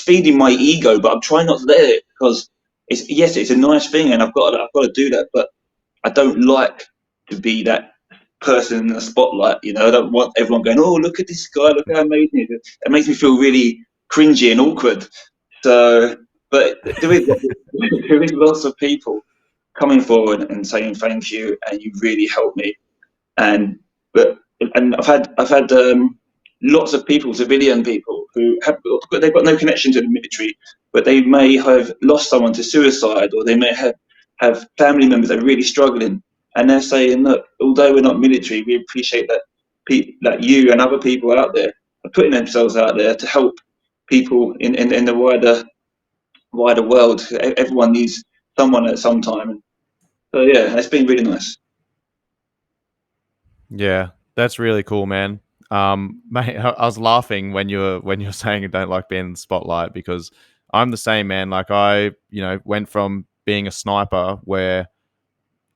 feeding my ego, but I'm trying not to let it, because it's a nice thing, and I've got to do that, but I don't like to be that person in the spotlight. I don't want everyone going, oh, look at this guy, look how amazing he is. It makes me feel really cringy and awkward. So, but there is lots of people coming forward and saying thank you, and you really helped me. And but and I've had lots of people, civilian people, who they've got no connection to the military, but they may have lost someone to suicide, or they may have family members that are really struggling, and they're saying, look, although we're not military, we appreciate that that you and other people out there are putting themselves out there to help people in the wider world. Everyone needs someone at some time. So yeah, it's been really nice. Yeah, that's really cool, man. Mate, I was laughing when you were saying you don't like being in the spotlight because I'm the same, man. Like I, went from being a sniper where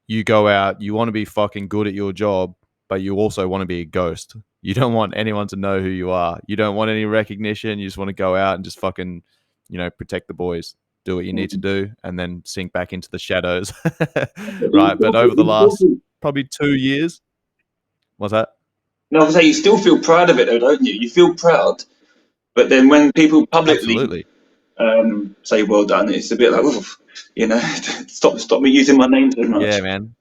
you go out, you want to be fucking good at your job, but you also want to be a ghost. You don't want anyone to know who you are. You don't want any recognition. You just want to go out and just fucking, protect the boys, do what you need to do, and then sink back into the shadows. Right. But over the last probably 2 years, what's that? No, I was saying you still feel proud of it though, don't you? You feel proud, but then when people publicly Absolutely. say well done, it's a bit like, oof, stop me using my name so Yeah, much. man.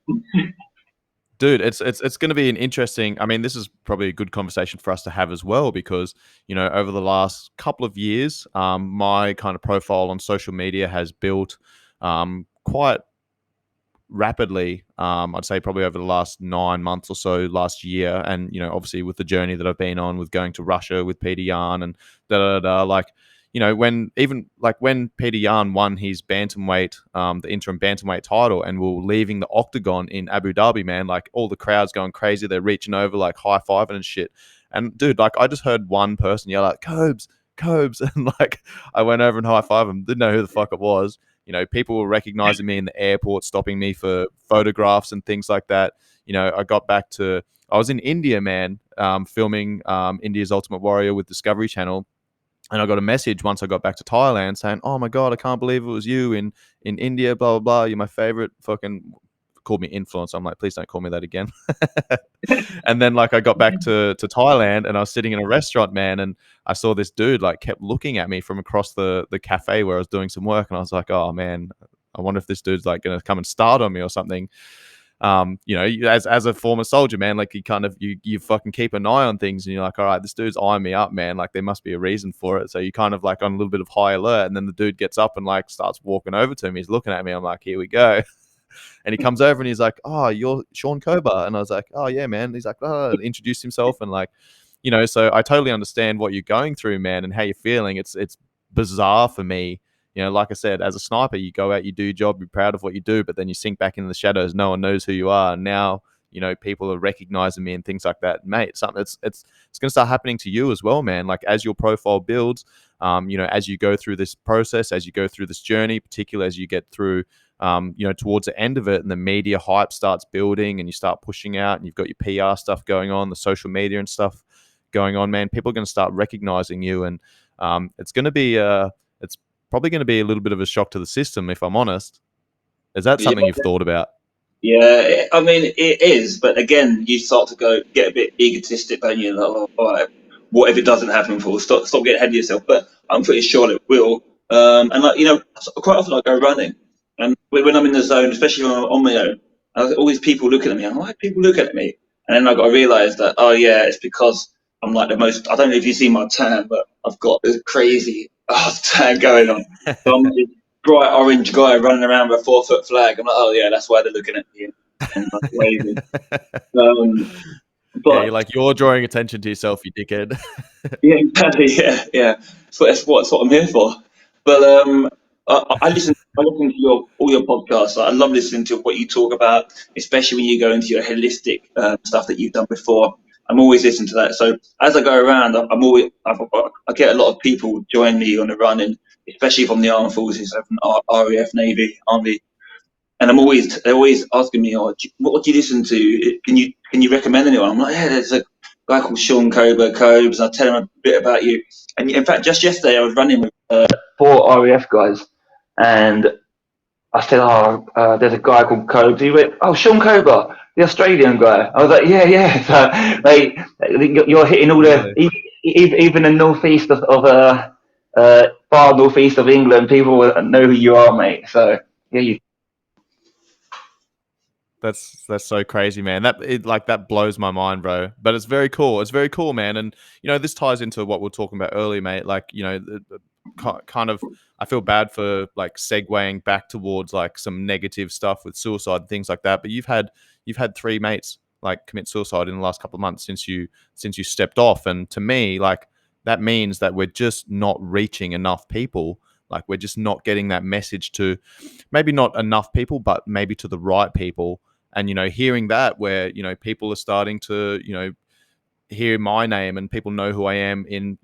Dude, it's going to be an interesting. I mean, this is probably a good conversation for us to have as well because over the last couple of years, my kind of profile on social media has built quite rapidly. I'd say probably over the last 9 months or so, last year, and obviously with the journey that I've been on with going to Russia with Peter Yan and da da da. Like, when Peter Yan won his bantamweight, the interim bantamweight title, and we were leaving the octagon in Abu Dhabi, man, like all the crowds going crazy, they're reaching over, like high fiving and shit. And dude, like I just heard one person yell out, "Cobes, Cobes," and like I went over and high fived him. Didn't know who the fuck it was. People were recognizing me in the airport, stopping me for photographs and things like that. I was in India, man, filming India's Ultimate Warrior with Discovery Channel. And I got a message once I got back to Thailand saying, "Oh my God, I can't believe it was you in India, blah, blah, blah. You're my favorite." Fucking called me influencer. I'm like, please don't call me that again. And then like I got back to Thailand and I was sitting in a restaurant, man, and I saw this dude like kept looking at me from across the cafe where I was doing some work, and I was like, oh man, I wonder if this dude's like gonna come and start on me or something. As a former soldier, man, like you fucking keep an eye on things, and you're like, all right, this dude's eyeing me up, man. Like there must be a reason for it. So you kind of like on a little bit of high alert, and then the dude gets up and like starts walking over to me. He's looking at me. I'm like, here we go. And he comes over and he's like, "Oh, you're Sean Kober," and I was like, "Oh yeah, man." He's like, "Oh," introduced himself, and like, so I totally understand what you're going through, man, and how you're feeling. It's bizarre for me. Like I said, as a sniper, you go out, you do your job, you're proud of what you do, but then you sink back into the shadows. No one knows who you are. And now, people are recognizing me and things like that, mate. Something it's going to start happening to you as well, man. Like as your profile builds, as you go through this process, as you go through this journey, particularly as you get through, towards the end of it, and the media hype starts building, and you start pushing out, and you've got your PR stuff going on, the social media and stuff going on, man. People are going to start recognizing you, and it's going to be it's probably going to be a little bit of a shock to the system, if I'm honest. Is that something you've thought about? Yeah, I mean it is, but again, you start to get a bit egotistic, don't you? Like, oh, all right, what if it doesn't happen? For stop getting ahead of yourself. But I'm pretty sure it will. And like quite often I go running, and when I'm in the zone, especially when I'm on my own, I get all these people looking at me. I'm like, why are people looking at me? And then I got to realise that it's because I'm like the most. I don't know if you see my tan, but I've got this crazy tan going on. So I'm this bright orange guy running around with a 4-foot flag. I'm like, oh yeah, that's why they're looking at me and like waving. Um, Yeah, but you're drawing attention to yourself, you dickhead. yeah, exactly. Yeah, yeah. So that's what I'm here for. But I listen to all your podcasts. I love listening to what you talk about, especially when you go into your holistic stuff that you've done before. I'm always listening to that. So as I go around, I get a lot of people join me on the running, especially from the armed forces, from RAF, Navy, Army, and they're always asking me, "Oh, what do you listen to? Can you recommend anyone?" I'm like, "Yeah, there's a guy called Sean Cobes." I tell him a bit about you. And in fact, just yesterday I was running with 4 RAF guys, and I said, "Oh, there's a guy called Cobes." He went, "Oh, Sean Kober, the Australian guy." I was like, "Yeah, yeah." So, mate, you're hitting all Really? even the northeast of far northeast of England. People know who you are, mate. So yeah, you That's so crazy, man. That blows my mind, bro. But it's very cool. It's very cool, man. And this ties into what we are talking about earlier, mate. Like, kind of, I feel bad for like segueing back towards like some negative stuff with suicide and things like that. But you've had three mates like commit suicide in the last couple of months since you stepped off, and to me, like that means that we're just not reaching enough people. Like we're just not getting that message to maybe not enough people, but maybe to the right people. And hearing that, where people are starting to hear my name and people know who I am in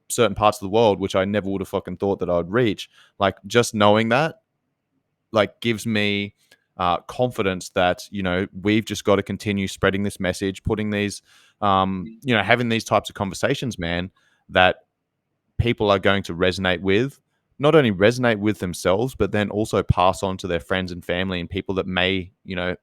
certain parts of the world, which I never would have fucking thought that I'd reach. Like just knowing that, like gives me confidence that we've just got to continue spreading this message, putting these, having these types of conversations, man, that people are going to resonate with, not only resonate with themselves, but then also pass on to their friends and family and people that may,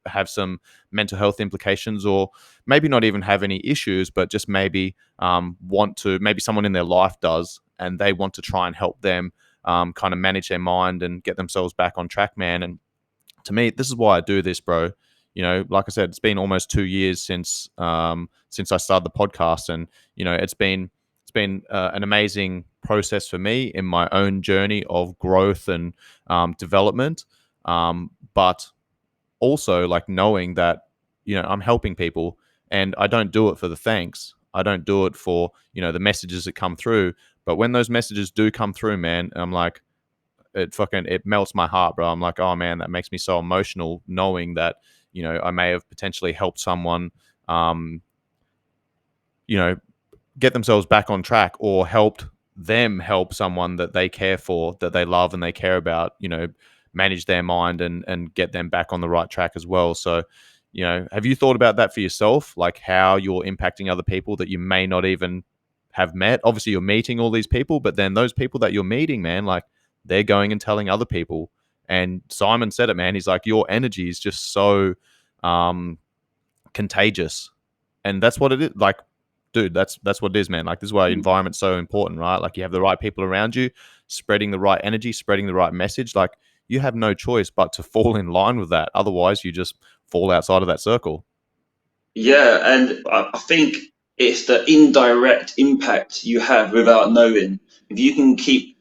have some mental health implications, or maybe not even have any issues, but just maybe want to, maybe someone in their life does, and they want to try and help them kind of manage their mind and get themselves back on track, man. And to me, this is why I do this, bro. Like I said, it's been almost 2 years since I started the podcast, and it's been an amazing process for me in my own journey of growth and development. But also, like knowing that I'm helping people, and I don't do it for the thanks. I don't do it for the messages that come through. But when those messages do come through, man, I'm like, it melts my heart, bro. I'm like, oh man, that makes me so emotional knowing that I may have potentially helped someone, um, you know, get themselves back on track, or helped them help someone that they care for, that they love and they care about, manage their mind and get them back on the right track as well. So, have you thought about that for yourself? Like how you're impacting other people that you may not even have met? Obviously, you're meeting all these people, but then those people that you're meeting, man, like they're going and telling other people. And Simon said it, man. He's like, your energy is just so um, contagious, and that's what it is. Like, dude, that's what it is, man. Like, this is why environment's so important, right? Like, you have the right people around you, spreading the right energy, spreading the right message. Like, you have no choice but to fall in line with that. Otherwise, you just fall outside of that circle. Yeah, and I think it's the indirect impact you have without knowing. If you can keep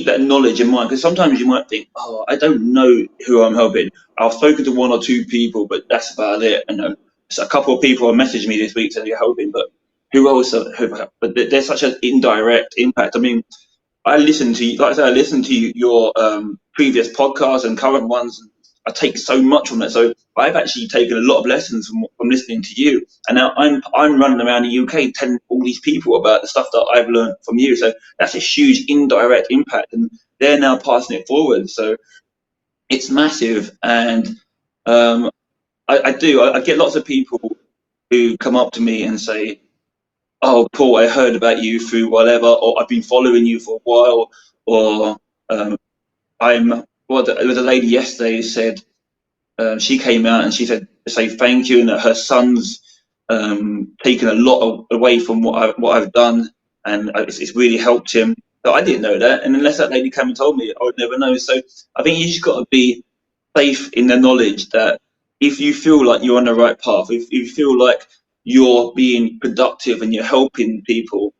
that knowledge in mind, because sometimes you might think, oh, I don't know who I'm helping. I've spoken to one or two people, but that's about it. And so a couple of people have messaged me this week saying you're helping, but who else? But there's such an indirect impact. I mean, I listen to you, like I said, I listen to your previous podcasts and current ones. I take so much from that. So I've actually taken a lot of lessons from listening to you. And now I'm running around the UK telling all these people about the stuff that I've learned from you. So that's a huge indirect impact, and they're now passing it forward. So it's massive. And I get lots of people who come up to me and say, "Oh, Paul, I heard about you through whatever, or I've been following you for a while, or um, I'm." Well, there was a lady yesterday who said she came out and she said to say thank you, and that her son's taken a lot away from what I've done, and it's really helped him. But I didn't know that, and unless that lady came and told me, I would never know. So I think you just got to be safe in the knowledge that if you feel like you're on the right path, if you feel like you're being productive and you're helping people,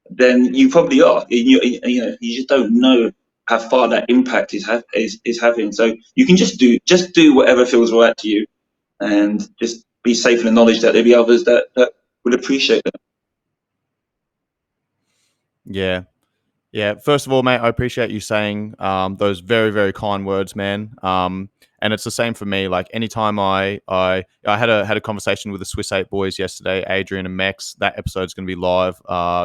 then you probably are. You just don't know how far that impact is having. So you can just do whatever feels right to you, and just be safe in the knowledge that there'll be others that would appreciate that. Yeah. Yeah, first of all, mate, I appreciate you saying those very, very kind words, man. And it's the same for me. Like anytime I had a conversation with the Swiss Eight boys yesterday, Adrian and Mex. That episode's going to be live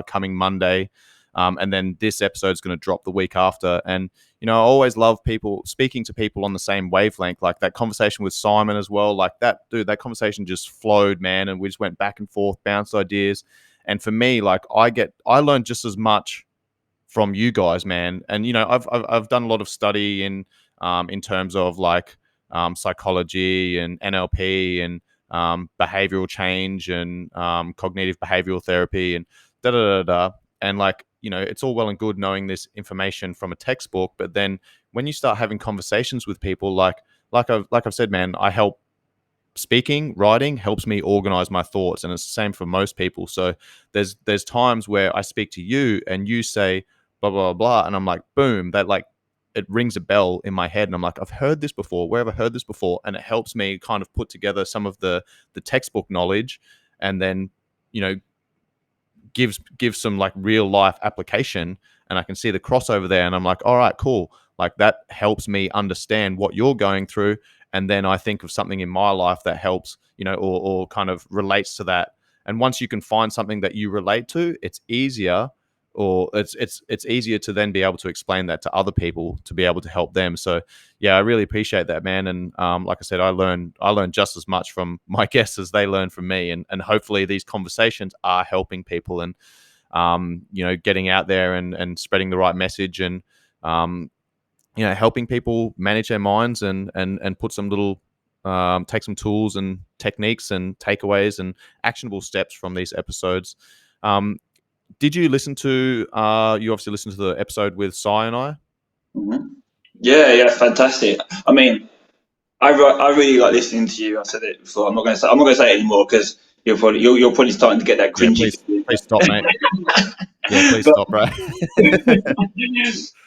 coming Monday, and then this episode's going to drop the week after. And I always love people speaking to people on the same wavelength. Like that conversation with Simon as well. Like that dude, that conversation just flowed, man, and we just went back and forth, bounced ideas. And for me, like I learned just as much from you guys, man. And I've done a lot of study in terms of like psychology and NLP and behavioral change and cognitive behavioral therapy and da da da da. And like it's all well and good knowing this information from a textbook, but then when you start having conversations with people, like I've said, man, I help speaking, writing helps me organize my thoughts, and it's the same for most people. So there's times where I speak to you and you say blah blah blah, and I'm like, boom, that like it rings a bell in my head, and I'm like, I've heard this before. Where have I heard this before? And it helps me kind of put together some of the textbook knowledge, and then you know gives some like real life application, and I can see the crossover there, and I'm like, all right, cool. Like that helps me understand what you're going through, and then I think of something in my life that helps, or kind of relates to that. And once you can find something that you relate to, it's easier, or it's easier to then be able to explain that to other people to be able to help them. So yeah, I really appreciate that, man. And like I said, I learn just as much from my guests as they learn from me, and hopefully these conversations are helping people, and getting out there and spreading the right message, and um, helping people manage their minds, and put some little take some tools and techniques and takeaways and actionable steps from these episodes. Did you listen to you obviously listened to the episode with Sai and I? Hmm. Yeah, fantastic. I mean, I really like listening to you. I said it before. I'm not going to say it anymore because you're probably starting to get that Yeah, cringy please stop, mate. Yeah, please but stop, right?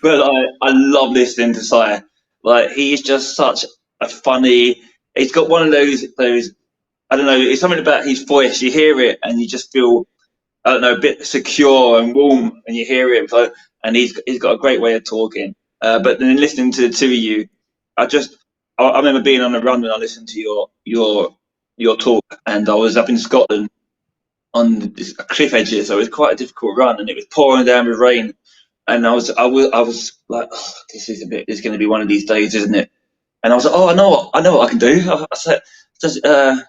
but I love listening to Sai. Like he's just such a funny. He's got one of those. I don't know. It's something about his voice. You hear it and you just feel, I don't know, a bit secure and warm, and you hear him. So, and he's got a great way of talking. But then listening to the two of you, I remember being on a run and I listened to your talk, and I was up in Scotland on this cliff edges, so it was quite a difficult run, and it was pouring down with rain, and I was like, oh, this is going to be one of these days, isn't it? And I was like, oh, I know what I can do. I said, just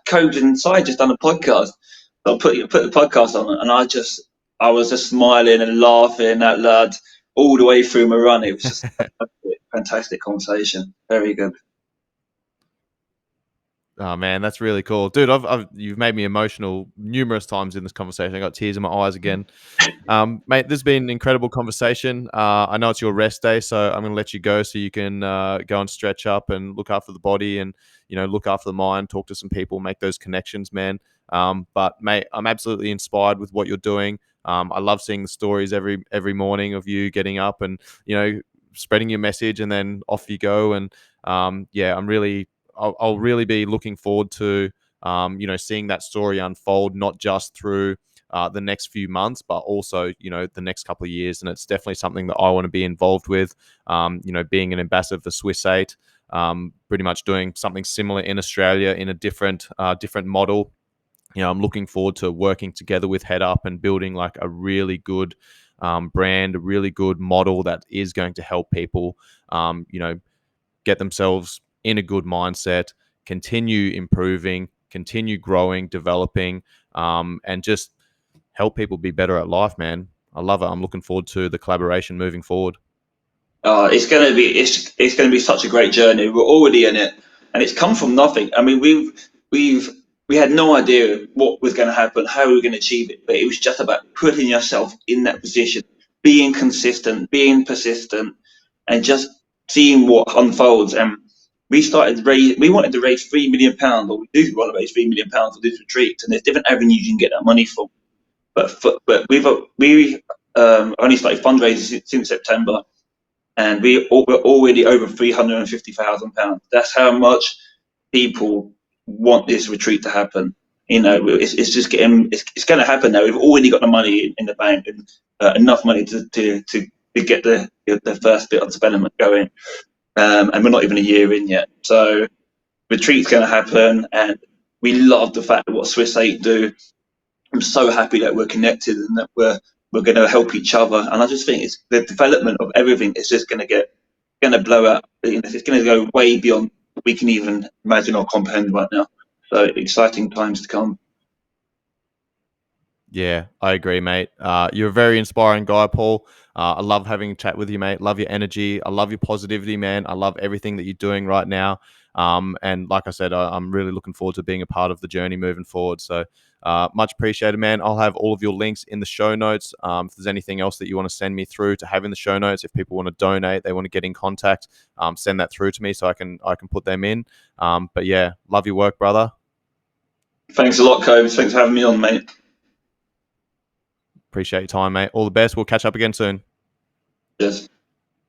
Code inside just done a podcast. So I put the podcast on, and I was just smiling and laughing out loud all the way through my run. It was just a fantastic conversation. Very good. Oh man, that's really cool, dude. You've made me emotional numerous times in this conversation. I got tears in my eyes again. Mate, this has been an incredible conversation. I know it's your rest day, so I'm going to let you go so you can go and stretch up and look after the body, and look after the mind, talk to some people, make those connections, man. But mate, I'm absolutely inspired with what you're doing. I love seeing the stories every morning of you getting up and spreading your message, and then off you go. And yeah, I'll really be looking forward to seeing that story unfold, not just through the next few months, but also the next couple of years. And it's definitely something that I want to be involved with. Being an ambassador for Swiss 8, pretty much doing something similar in Australia in a different model. I'm looking forward to working together with Head Up and building like a really good brand, a really good model that is going to help people, get themselves in a good mindset, continue improving, continue growing, developing, and just help people be better at life, man. I love it. I'm looking forward to the collaboration moving forward. It's going to be such a great journey. We're already in it, and it's come from nothing. I mean, we've we had no idea what was going to happen, how we were going to achieve it, but it was just about putting yourself in that position, being consistent, being persistent, and just seeing what unfolds. And we wanted to raise £3 million, or we do want to raise £3 million for this retreat, and there's different avenues you can get that money from. But we only started fundraising since September, and we're already over £350,000. That's how much people want this retreat to happen. It's just it's going to happen now. We've already got the money in the bank, and enough money to get the first bit of development going. And we're not even a year in yet. So retreat's going to happen, and we love the fact that what Swiss 8 do. I'm so happy that we're connected and that we're going to help each other. And I just think it's the development of everything is just going to blow out. It's going to go way beyond what we can even imagine or comprehend right now. So exciting times to come. Yeah, I agree, mate. You're a very inspiring guy, Paul. I love having a chat with you, mate. Love your energy. I love your positivity, man. I love everything that you're doing right now. And like I said, I'm really looking forward to being a part of the journey moving forward. So much appreciated, man. I'll have all of your links in the show notes. If there's anything else that you want to send me through to have in the show notes, if people want to donate, they want to get in contact, send that through to me so I can put them in. But yeah, love your work, brother. Thanks a lot, Cobes. Thanks for having me on, mate. Appreciate your time, mate. All the best. We'll catch up again soon. Cheers.